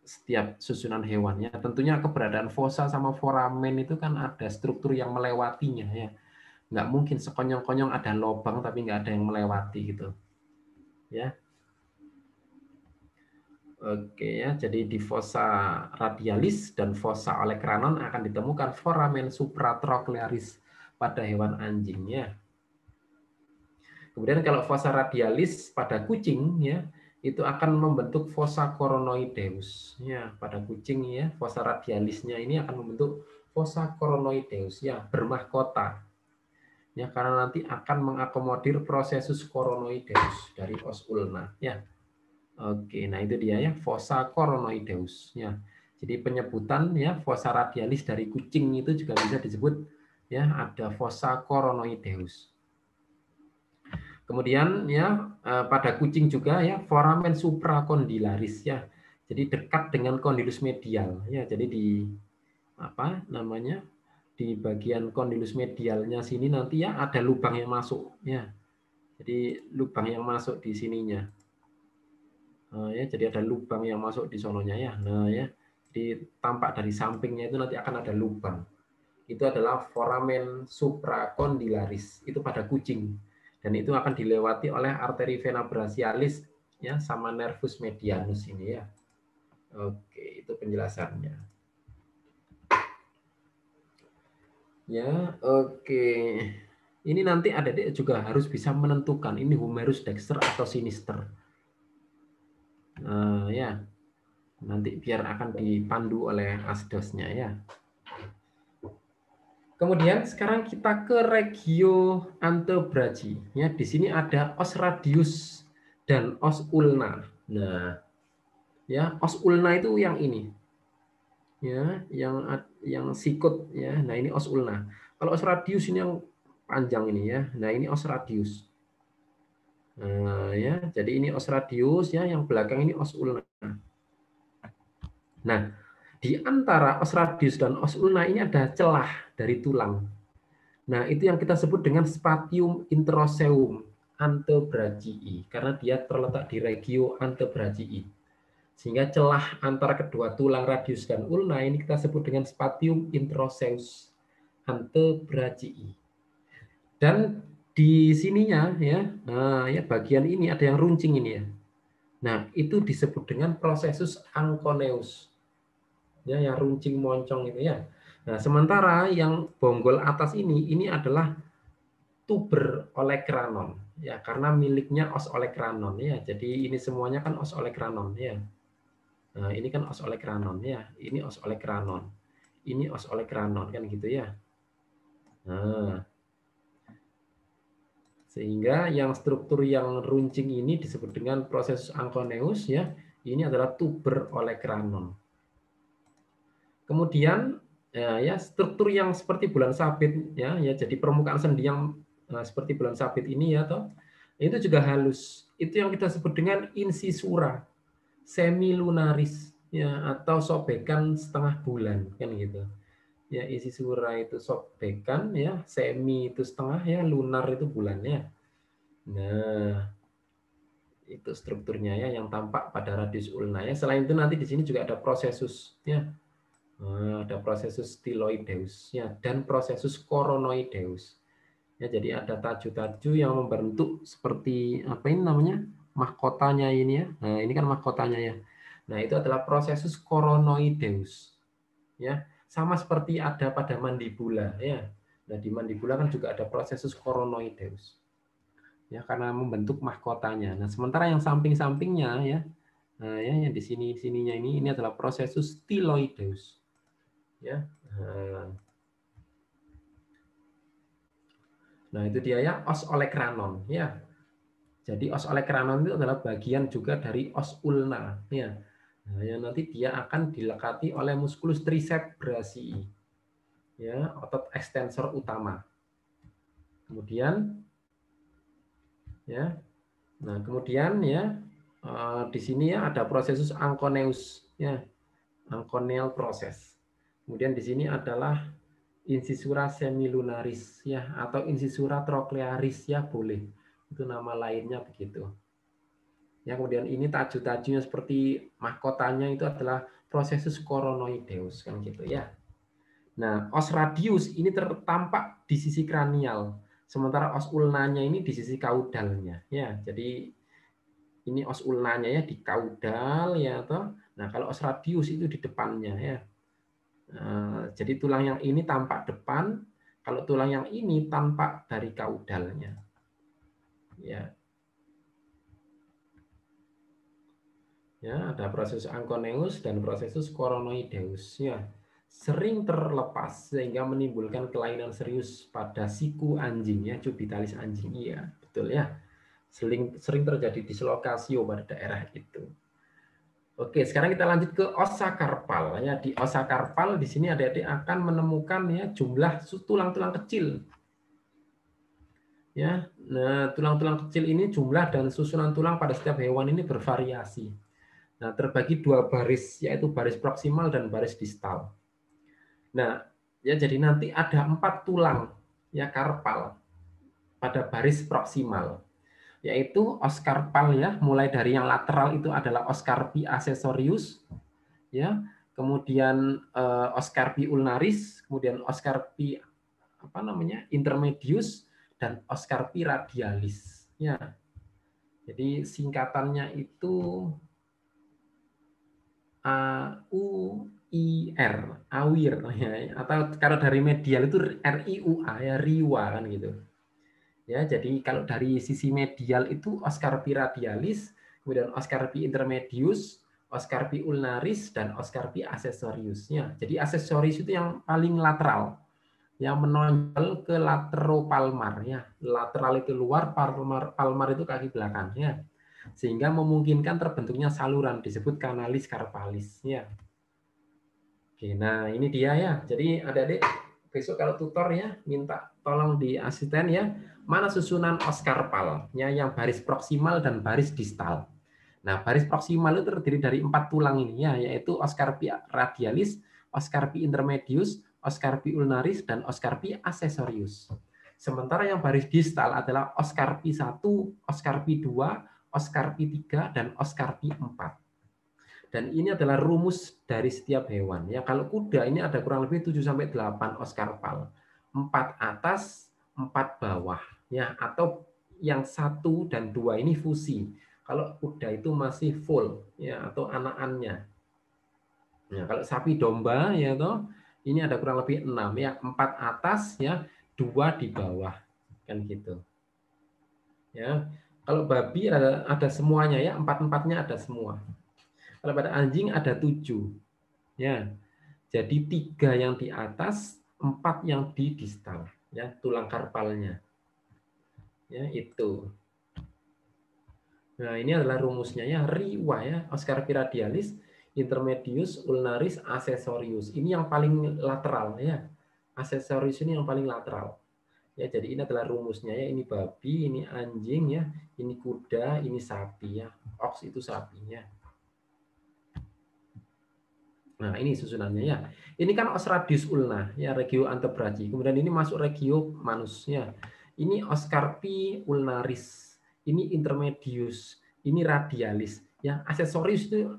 setiap susunan hewan ya. Tentunya keberadaan fossa sama foramen itu kan ada struktur yang melewatinya ya. Nggak mungkin sekonyong-konyong ada lubang tapi nggak ada yang melewati gitu. Ya. Oke ya, jadi di fossa radialis dan fossa olecranon akan ditemukan foramen supratrochlearis pada hewan anjing ya. Kemudian kalau fossa radialis pada kucing ya, itu akan membentuk fossa coronoideus ya, pada kucing ya, fossa radialisnya ini akan membentuk fossa coronoideus ya, bermahkota. Ya, karena nanti akan mengakomodir prosesus coronoideus dari os ulna ya. Oke, nah itu dia ya, fossa coronoideus ya. Jadi penyebutan ya fossa radialis dari kucing itu juga bisa disebut ya ada fossa coronoideus. Kemudian ya pada kucing juga ya foramen supracondylaris ya. Jadi dekat dengan kondilus medial ya. Jadi di di bagian kondilus medialnya sini nanti ya ada lubang yang masuk ya. Jadi lubang yang masuk di sininya. Ya, jadi ada lubang yang masuk di sononya ya. Nah ya, di tampak dari sampingnya itu nanti akan ada lubang. itu adalah foramen supracondylaris, itu pada kucing, dan itu akan dilewati oleh arteri vena brachialis ya sama nervus medianus ini ya. Oke, itu penjelasannya. Ya, oke. Ini nanti adik-adik juga harus bisa menentukan ini humerus dexter atau sinister. Ya, nanti biar akan dipandu oleh asdosnya ya. Kemudian sekarang kita ke regio antebrachi. Ya, di sini ada os radius dan os ulna. Nah, ya os ulna itu yang ini. Ya, yang sikut ya. Nah, ini os ulna. Kalau os radius ini yang panjang ini ya. Nah, ini os radius. Nah, ya, jadi ini os radius ya, yang belakang ini os ulna. Nah, di antara os radius dan os ulna ini ada celah dari tulang. Nah, itu yang kita sebut dengan spatium interoseum antebrachii karena dia terletak di regio antebrachii. Sehingga celah antara kedua tulang radius dan ulna ini kita sebut dengan spatium interoseus antebrachii. Dan di sininya ya, nah ya bagian ini ada yang runcing ini ya. Nah, itu disebut dengan prosesus anconeus. Ya, yang runcing moncong itu ya. Nah, sementara yang bonggol atas ini adalah tuber olecranon ya, karena miliknya os olecranon ya. Jadi ini semuanya kan os olecranon ya. Nah, ini kan os olecranon ya. Ini os olecranon. Ini os olecranon kan gitu ya. Nah, sehingga yang struktur yang runcing ini disebut dengan proses anconeus ya. Ini adalah tuber olecranon. Kemudian ya struktur yang seperti bulan sabit ya, jadi permukaan sendi yang seperti bulan sabit ini ya toh, itu juga halus. Itu yang kita sebut dengan incisura semilunaris ya, atau sobekan setengah bulan kan gitu. Ya, incisura itu sobekan ya, semi itu setengah ya, lunar itu bulan ya. Nah, itu strukturnya ya yang tampak pada radius ulna ya. Selain itu nanti di sini juga ada prosesus ya. Ada prosesus styloideus ya, dan prosesus coronoideus. Ya, jadi ada taju-taju yang membentuk seperti apa ini namanya? Mahkotanya ini ya. Nah, ini kan mahkotanya ya. Nah, itu adalah prosesus coronoideus. Ya, sama seperti ada pada mandibula ya. Nah, di mandibula kan juga ada prosesus coronoideus. Ya, karena membentuk mahkotanya. Nah, sementara yang samping-sampingnya ya. Nah, ya yang di sininya ini adalah prosesus styloideus. Ya. Nah, itu dia ya os olecranon ya. Jadi os olecranon itu adalah bagian juga dari os ulna ya. Nah, yang nanti dia akan dilekati oleh musculus triceps brachii. Ya, otot ekstensor utama. Kemudian ya. Nah, kemudian ya di sini ya ada prosesus anconeus ya. Anconeal proses. Kemudian di sini adalah incisura semilunaris ya, atau incisura trochlearis ya, boleh. Itu nama lainnya begitu. Ya, kemudian ini taju-tajunya seperti mahkotanya itu adalah prosesus coronoideus kan gitu ya. Nah, os radius ini tertampak di sisi kranial, sementara os ulnanya ini di sisi kaudalnya ya. Jadi ini os ulnanya ya di kaudal ya toh. Nah, kalau os radius itu di depannya ya. Jadi tulang yang ini tampak depan, kalau tulang yang ini tampak dari kaudalnya. Ya. Ya, ada proses anconeus dan prosesus coronoideus ya. Sering terlepas sehingga menimbulkan kelainan serius pada siku anjing ya, cubitalis anjing. Iya, betul ya. Sering terjadi dislokasio pada daerah itu. Oke, sekarang kita lanjut ke osa karpal ya. Di osa karpal di sini adik-adik akan menemukan ya jumlah tulang-tulang kecil. Ya. Nah, tulang-tulang kecil ini jumlah dan susunan tulang pada setiap hewan ini bervariasi. Nah, terbagi dua baris yaitu baris proksimal dan baris distal. Nah, ya jadi nanti ada 4 tulang ya karpal pada baris proksimal. Yaitu os karpal ya, mulai dari yang lateral itu adalah os carpi accessorius ya, kemudian Oscarpi ulnaris, kemudian Oscarpi intermedius, dan Oscarpi radialis. Ya. Jadi singkatannya itu AUIR, AWIR, ya. Atau kalau dari medial itu RIUA, ya, RIWA kan gitu. Ya, jadi kalau dari sisi medial itu Oscarpi radialis, kemudian Oscarpi intermedius, Oscarpi ulnaris, dan Oscarpi accessorius. Ya, jadi accessorius itu yang paling lateral, yang menonjol ke lateropalmar. Ya, lateral itu luar, palmar itu kaki belakang. Ya, sehingga memungkinkan terbentuknya saluran disebut kanalis carpalis. Ya. Oke, nah ini dia ya. Jadi adik-adik besok kalau tutor ya minta tolong di asisten ya, mana susunan oscarpal ya, yang baris proksimal dan baris distal. Nah, baris proksimal itu terdiri dari 4 tulang ini ya, yaitu Oscarpi radialis, Oscarpi intermedius, Oscarpi ulnaris, dan Oscarpi accessorius. Sementara yang baris distal adalah Oscarpi 1, Oscarpi 2, Oscarpi 3, dan Oscarpi 4. Dan ini adalah rumus dari setiap hewan. Ya, kalau kuda ini ada kurang lebih 7 sampai 8 oscarpal. 4 atas, 4 bawah, ya, atau yang 1 dan 2 ini fusi. Kalau kuda itu masih full, ya, atau anakannya. Ya, kalau sapi domba ya toh, ini ada kurang lebih 6 ya, 4 atas ya, 2 di bawah. Kan gitu. Ya. Kalau babi ada semuanya ya, 4-4-nya ada semua. Kalau pada anjing ada 7. Ya. Jadi 3 yang di atas, 4 yang di distal, ya, tulang karpalnya. Ya, itu. Nah, ini adalah rumusnya ya, RIWA ya, Oscarpi radialis, intermedius, ulnaris, accessorius. Ini yang paling lateral ya. Accessorius ini yang paling lateral. Ya, jadi ini adalah rumusnya ya, ini babi, ini anjing ya, ini kuda, ini sapi ya. Ox itu sapinya. Nah, ini susunannya ya. Ini kan os radius ulna, ya, regio antebrachi. Kemudian ini masuk regio manus, ya. Ini Oscarpi ulnaris, ini intermedius, ini radialis, ya. Accessorius itu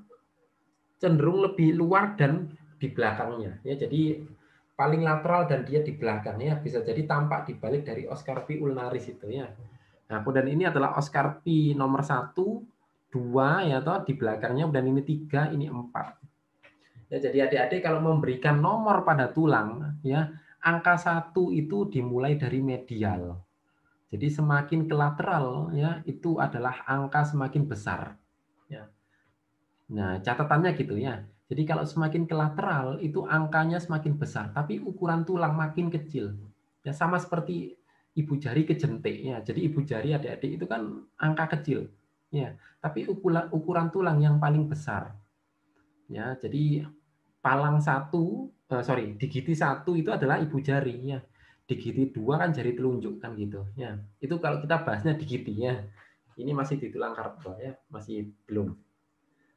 cenderung lebih luar dan di belakangnya, ya. Jadi paling lateral dan dia di belakangnya, bisa jadi tampak di balik dari Oscarpi ulnaris itu, ya. Nah, kemudian ini adalah Oscarpi nomor 1, 2 ya toh di belakangnya, dan ini 3, ini 4. Ya, jadi adik-adik kalau memberikan nomor pada tulang, ya, angka 1 itu dimulai dari medial. Jadi semakin ke lateral, ya, itu adalah angka semakin besar. Ya. Nah, catatannya gitu ya. Jadi kalau semakin ke lateral itu angkanya semakin besar, tapi ukuran tulang makin kecil. Ya, sama seperti ibu jari ke jentik. Ya. Jadi ibu jari adik-adik itu kan angka kecil. Ya. Tapi ukuran tulang yang paling besar. Ya, jadi palang digiti 1 itu adalah ibu jari ya. Digiti 2 kan jari telunjuk kan gitu ya. Itu kalau kita bahasnya digiti ya. Ini masih di tulang karpal ya, masih belum.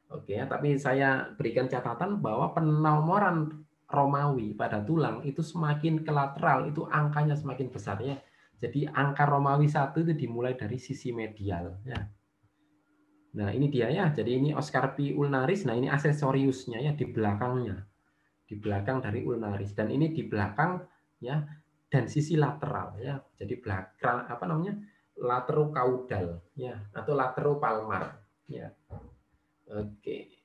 Oke ya, tapi saya berikan catatan bahwa penomoran Romawi pada tulang itu semakin ke lateral itu angkanya semakin besar ya. Jadi angka Romawi 1 itu dimulai dari sisi medial ya. Nah, ini dia ya. Jadi ini Oscarpi ulnaris. Nah, ini accessoriusnya ya di belakangnya. Di belakang dari ulnaris, dan ini di belakang ya, dan sisi lateral ya. Jadi belakang laterokaudal ya, atau lateropalmar ya. Oke.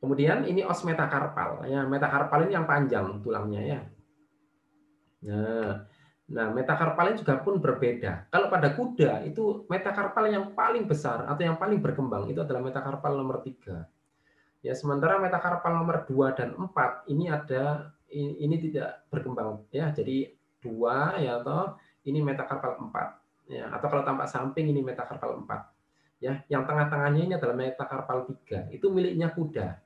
Kemudian ini os metakarpal ya. Metakarpal ini yang panjang tulangnya ya. Nah, metakarpalnya juga pun berbeda. Kalau pada kuda itu metakarpal yang paling besar atau yang paling berkembang itu adalah metakarpal nomor 3. Ya, sementara metakarpal nomor 2 dan 4 ini tidak berkembang ya. Jadi 2 ya toh, ini metakarpal 4 ya, atau kalau tampak samping ini metakarpal 4. Ya, yang tengah-tengahnya ini adalah metakarpal 3. Itu miliknya kuda.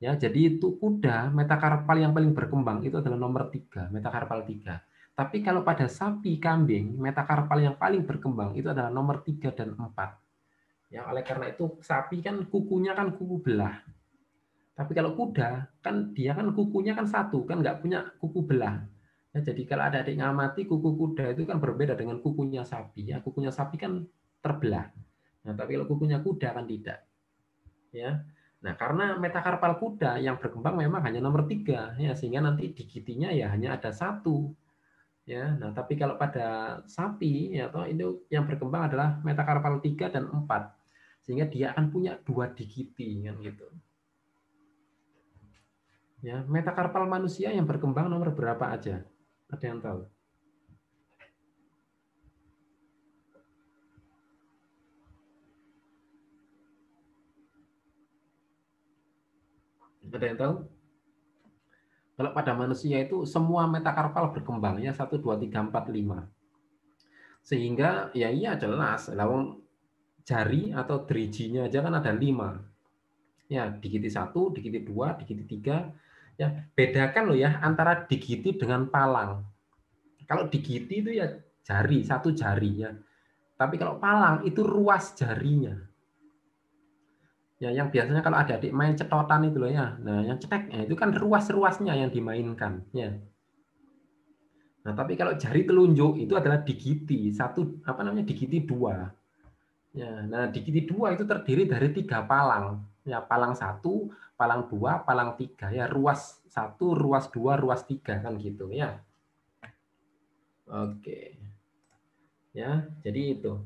Ya, jadi itu kuda metakarpal yang paling berkembang itu adalah nomor 3, metakarpal 3. Tapi kalau pada sapi, kambing, metakarpal yang paling berkembang itu adalah nomor 3 dan 4. Ya, oleh karena itu sapi kan kukunya kan kuku belah. Tapi kalau kuda kan dia kan kukunya kan satu, kan nggak punya kuku belah. Ya, jadi kalau ada adik ngamati kuku kuda itu kan berbeda dengan kukunya sapi. Ya, kukunya sapi kan terbelah. Nah, tapi kalau kukunya kuda kan tidak. Ya. Nah, karena metakarpal kuda yang berkembang memang hanya nomor 3, ya, sehingga nanti digitinya ya hanya ada 1. Ya, nah tapi kalau pada sapi ya toh itu yang berkembang adalah metakarpal 3 dan 4. Sehingga dia akan punya 2 digiti kan gitu. Ya, metakarpal manusia yang berkembang nomor berapa aja? Ada yang tahu? Ada yang tahu? Kalau pada manusia itu semua metakarpal berkembang ya 1 2 3 4 5. Sehingga ya iya jelas, lawang jari atau drijinya aja kan ada 5. Ya, digiti 1, digiti 2, digiti 3. Ya, bedakan loh ya antara digiti dengan palang. Kalau digiti itu ya jari, 1 jari ya. Tapi kalau palang itu ruas jarinya. Ya, yang biasanya kalau adik-adik main cetotan itu loh ya. Nah, yang cetek itu kan ruas-ruasnya yang dimainkan, ya. Nah, tapi kalau jari telunjuk itu adalah digiti, digiti 2. Ya, nah digiti 2 itu terdiri dari 3 palang. Ya, palang 1, palang 2, palang 3 ya, ruas 1, ruas 2, ruas 3 kan gitu ya. Oke. Ya, jadi itu.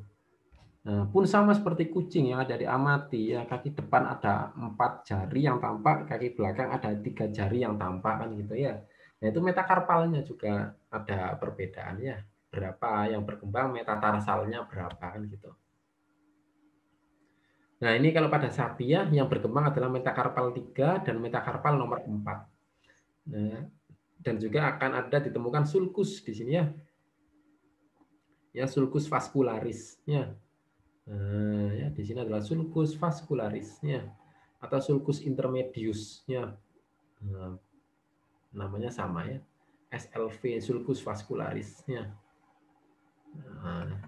Nah, pun sama seperti kucing yang ada di amati ya, kaki depan ada 4 jari yang tampak, kaki belakang ada 3 jari yang tampak kan gitu ya. Nah, itu metakarpalnya juga ada perbedaan ya. Berapa yang berkembang, metatarsalnya berapa kan gitu. Nah, ini kalau pada sapi ya yang berkembang adalah metakarpal 3 dan metakarpal nomor 4. Nah, dan juga akan ada ditemukan sulcus di sini ya. Ya, sulcus vascularis ya. Nah, ya, di sini adalah sulcus vascularis ya, atau sulcus intermedius ya. Nah, namanya sama ya. SLV sulcus vascularis ya. Nah,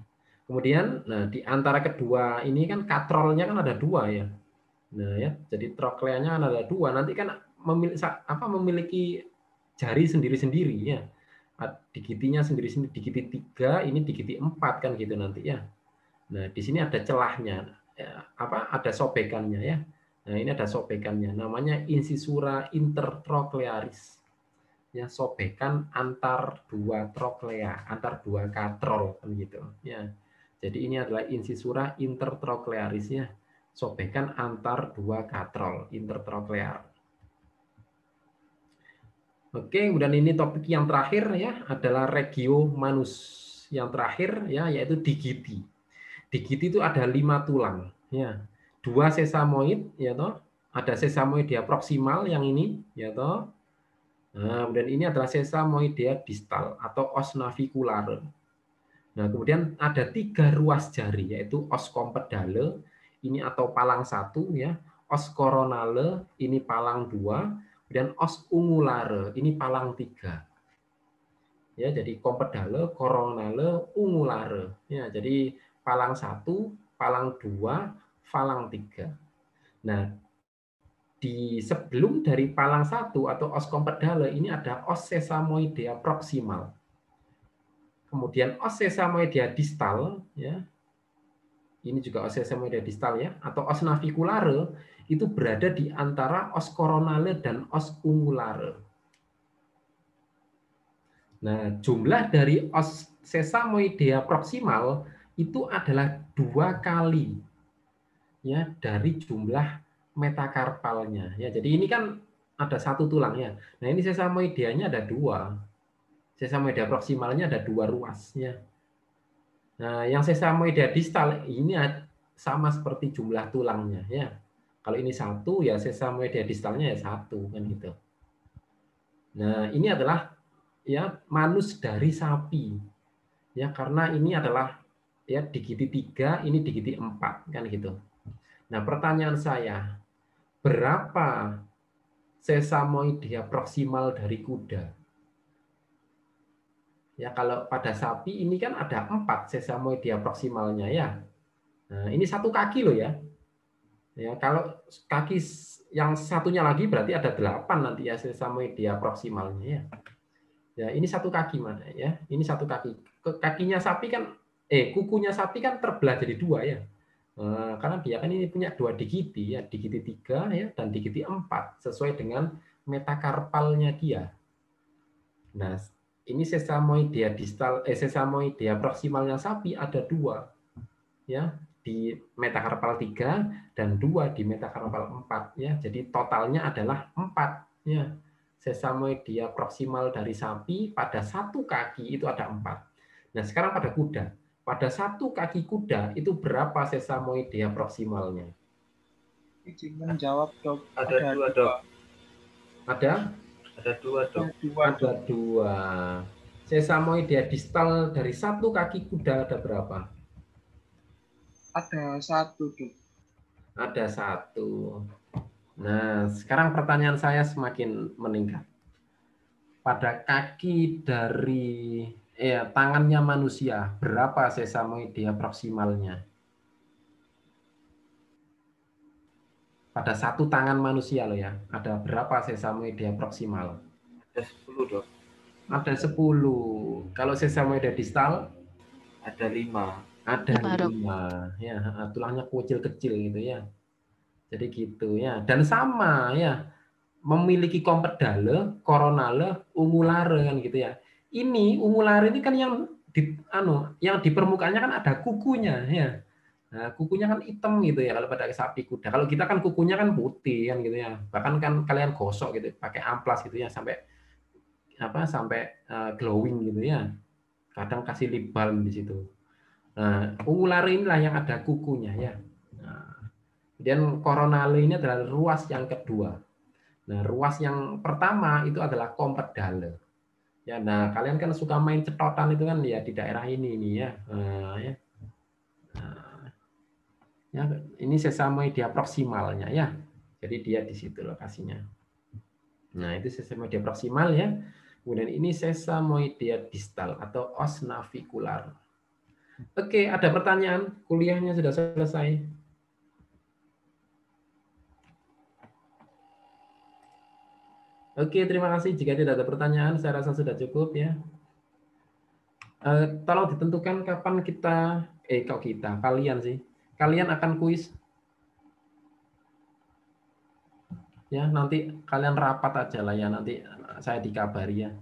kemudian nah di antara kedua ini kan katrolnya kan ada 2 ya. Nah ya, jadi trokleanya kan ada 2. Nanti kan memiliki jari sendiri-sendiri ya. Digitinya sendiri-sendiri, digiti 3, ini digiti 4 kan gitu nanti ya. Nah, di sini ada celahnya, ya, ada sobekannya ya. Nah, ini ada sobekannya, namanya incisura intertroklearis. Ya, sobekan antar 2 troklea, antar 2 katrol kan gitu. Ya. Jadi ini adalah incisura intertroklearis ya. Sobekan antar 2 katrol, intertroklear. Oke, kemudian ini topik yang terakhir ya adalah regiomanus. Yang terakhir ya yaitu digiti. Digiti itu ada 5 tulang ya. 2 sesamoid ya toh. Ada sesamoidea proksimal yang ini ya toh. Nah, kemudian ini adalah sesamoidea distal atau os naviculare. Nah, kemudian ada 3 ruas jari yaitu os compedale ini atau palang 1 ya, os coronale ini palang 2, dan os ungulare ini palang 3. Ya, jadi compedale, coronale, ungulare. Ya, jadi palang 1, palang 2, palang 3. Nah, di sebelum dari palang 1 atau os compedale ini ada os sesamoidea proximal. Kemudian os sesamoidea distal ya. Ini juga os sesamoidea distal ya, atau os naviculare itu berada di antara os coronale dan os ungulare. Nah, jumlah dari os sesamoidea proximal itu adalah 2 kali ya dari jumlah metakarpalnya. Ya, jadi ini kan ada 1 tulang ya. Nah, ini sesamoideanya ada 2. Sesamoidea proximalnya ada 2 ruas ya. Nah, yang sesamoidea distal ini sama seperti jumlah tulangnya ya. Kalau ini 1 ya sesamoidea distalnya ya 1 kan gitu. Nah, ini adalah ya manus dari sapi. Ya, karena ini adalah ya digiti 3, ini digiti 4 kan gitu. Nah, pertanyaan saya, berapa sesamoidea proksimal dari kuda? Ya, kalau pada sapi ini kan ada 4 sesamoidea proksimalnya ya. Nah, ini 1 kaki loh ya. Ya, kalau kaki yang satunya lagi berarti ada 8 nanti ya sesamoidea proksimalnya ya. Ya, ini 1 kaki mana ya? Ini 1 kaki. Kakinya sapi kan kukunya sapi kan terbelah jadi 2 ya. Karena dia kan ini punya 2 digiti ya, digiti 3 ya dan digiti 4 sesuai dengan metakarpalnya dia. Nah, ini sesamoidea distal sesamoidea proksimalnya sapi ada 2 ya, di metakarpal 3 dan 2 di metakarpal 4 ya. Jadi totalnya adalah 4 ya. Sesamoidea proksimal dari sapi pada 1 kaki itu ada 4. Nah, sekarang pada kuda. Pada 1 kaki kuda itu berapa sesamoidea proksimalnya? Izin menjawab, Dok. Ada 2, Dok. Ada? Ada 2, Dok. Ada 2. Sesamoidea distal dari 1 kaki kuda ada berapa? Ada 1, Dok. Ada 1. Nah, sekarang pertanyaan saya semakin meningkat. Pada kaki dari tangannya manusia, berapa sesamoidea proksimalnya? Pada 1 tangan manusia loh ya, ada berapa sesamoidea proksimal? Ada 10, Dok. Ada 10. Kalau sesamoidea distal? Ada 5. Ada 5. Ya, tulangnya kecil-kecil gitu ya. Jadi gitu ya. Dan sama ya, memiliki kompedale, koronale, ungulare kan gitu ya. Ini ungulare ini kan yang di permukaannya kan ada kukunya ya. Nah, kukunya kan hitam gitu ya kalau pada sapi kuda. Kalau kita kan kukunya kan putih kan gitu ya. Bahkan kan kalian gosok gitu pakai amplas gitu ya sampai glowing gitu ya. Kadang kasih lip balm di situ. Nah, ungulare inilah yang ada kukunya ya. Nah, dan koronale ini adalah ruas yang kedua. Nah, ruas yang pertama itu adalah kompedale. Ya, nah kalian kan suka main cetotan itu kan ya di daerah ini ya. Ya, ini sesamoidea proksimalnya ya. Jadi dia di situ lokasinya. Nah, itu sesamoidea proksimal ya. Kemudian ini sesamoidea distal atau os navicular. Oke, ada pertanyaan? Kuliahnya sudah selesai. Oke, terima kasih. Jika tidak ada pertanyaan, saya rasa sudah cukup ya. Tolong ditentukan kapan kalian sih. Kalian akan kuis. Ya, nanti kalian rapat aja lah ya, nanti saya dikabari ya.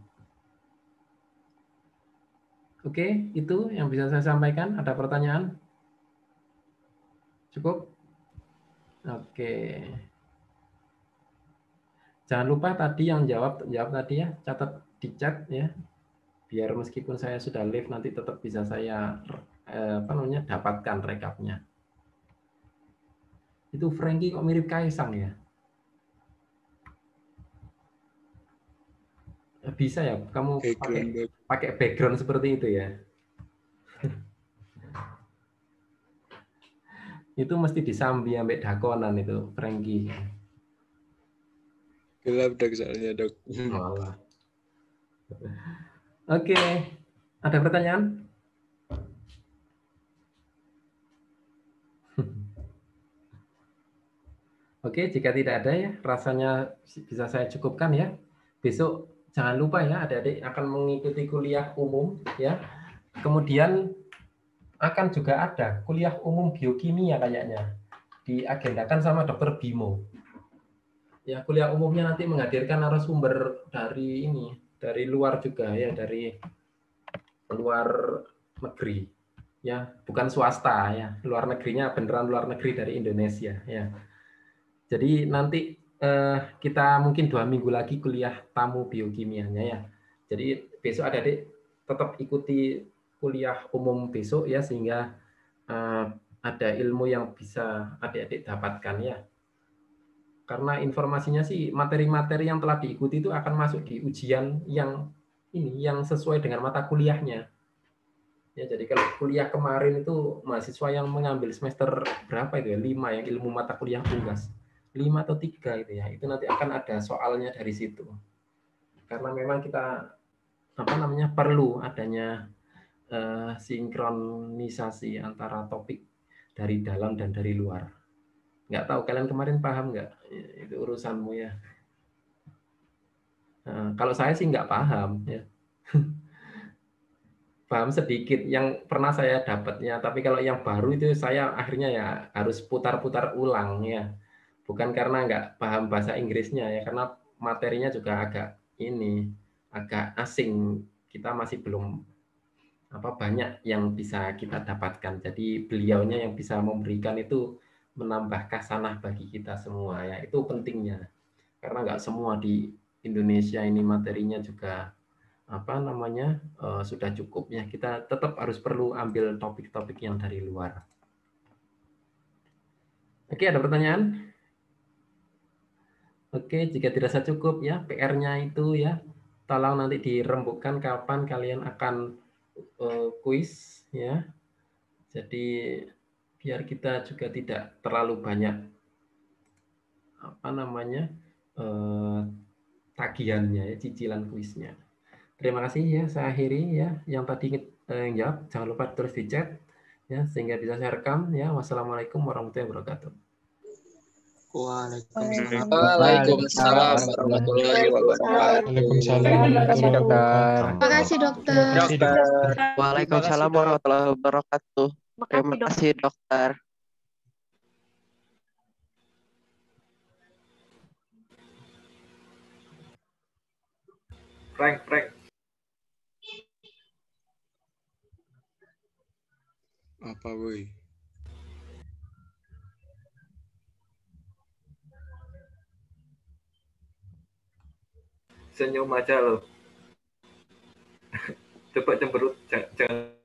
Oke, itu yang bisa saya sampaikan. Ada pertanyaan? Cukup? Oke. Jangan lupa tadi yang jawab tadi ya, catat di chat ya. Biar meskipun saya sudah live nanti tetap bisa saya dapatkan rekapnya. Itu Frankie kok mirip Kaisang ya? Bisa ya, kamu pakai background seperti itu ya? Itu mesti disambi sampai dakonan itu, Frankie. Gelap, Dok, soalnya, Dok. Malah. Oke, ada pertanyaan? Oke, jika tidak ada ya, rasanya bisa saya cukupkan ya. Besok jangan lupa ya, adik-adik akan mengikuti kuliah umum ya. Kemudian akan juga ada kuliah umum biokimia kayaknya. Diagendakan sama Dr. Bimo. Ya, kuliah umumnya nanti menghadirkan narasumber dari luar juga ya, dari luar negeri. Ya, bukan swasta ya. Luar negerinya beneran luar negeri dari Indonesia ya. Jadi nanti kita mungkin 2 minggu lagi kuliah tamu biokimianya ya. Jadi besok adik-adik tetap ikuti kuliah umum besok ya, sehingga ada ilmu yang bisa adik-adik dapatkan ya. Karena informasinya sih materi-materi yang telah diikuti itu akan masuk di ujian yang sesuai dengan mata kuliahnya. Ya, jadi kalau kuliah kemarin itu mahasiswa yang mengambil semester berapa itu ya? 5 yang ilmu mata kuliah unggas. 5 atau 3 itu ya. Itu nanti akan ada soalnya dari situ. Karena memang kita perlu adanya sinkronisasi antara topik dari dalam dan dari luar. Nggak tahu kalian kemarin paham nggak? Itu urusanmu ya. Kalau saya sih nggak paham ya. paham sedikit yang pernah saya dapatnya, tapi kalau yang baru itu saya akhirnya ya harus putar-putar ulang ya. Bukan karena nggak paham bahasa Inggrisnya ya, karena materinya juga agak asing. Kita masih belum banyak yang bisa kita dapatkan. Jadi beliaunya yang bisa memberikan itu menambah khasanah bagi kita semua ya. Itu pentingnya. Karena nggak semua di Indonesia ini materinya juga sudah cukup ya. Kita tetap harus perlu ambil topik-topik yang dari luar. Oke, ada pertanyaan? Oke, jika dirasa cukup ya PR-nya itu ya, tolong nanti dirembukkan kapan kalian akan kuis ya. Jadi biar kita juga tidak terlalu banyak tagihannya ya, cicilan kuisnya. Terima kasih ya, saya akhiri ya. Yang tadi yang jawab jangan lupa terus di chat ya sehingga bisa saya rekam ya. Wassalamualaikum warahmatullahi wabarakatuh. Waalaikumsalam warahmatullahi wabarakatuh. Waalaikumsalam warahmatullahi wabarakatuh. Terima kasih dokter. Waalaikumsalam warahmatullahi wabarakatuh. Terima kasih dokter. Frank. Apa, boy? Senyum aja loh. Coba cemberut, jangan.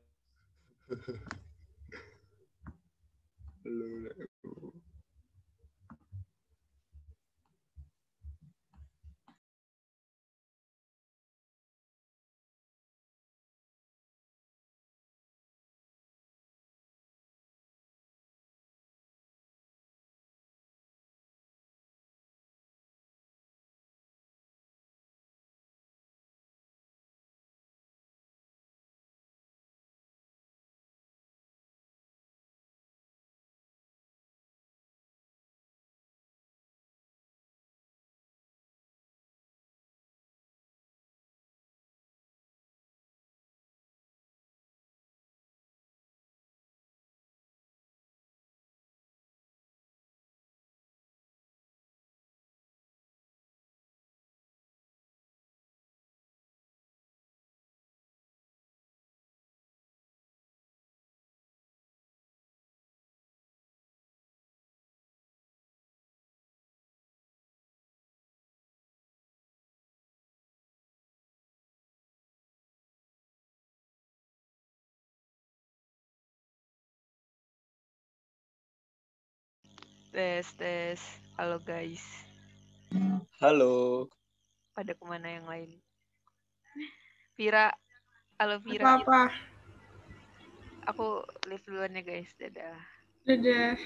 Tes. Halo guys. Halo. Pada kemana yang lain? Vira. Halo Vira. Apa? Aku live duluan ya guys. Dadah. Dadah.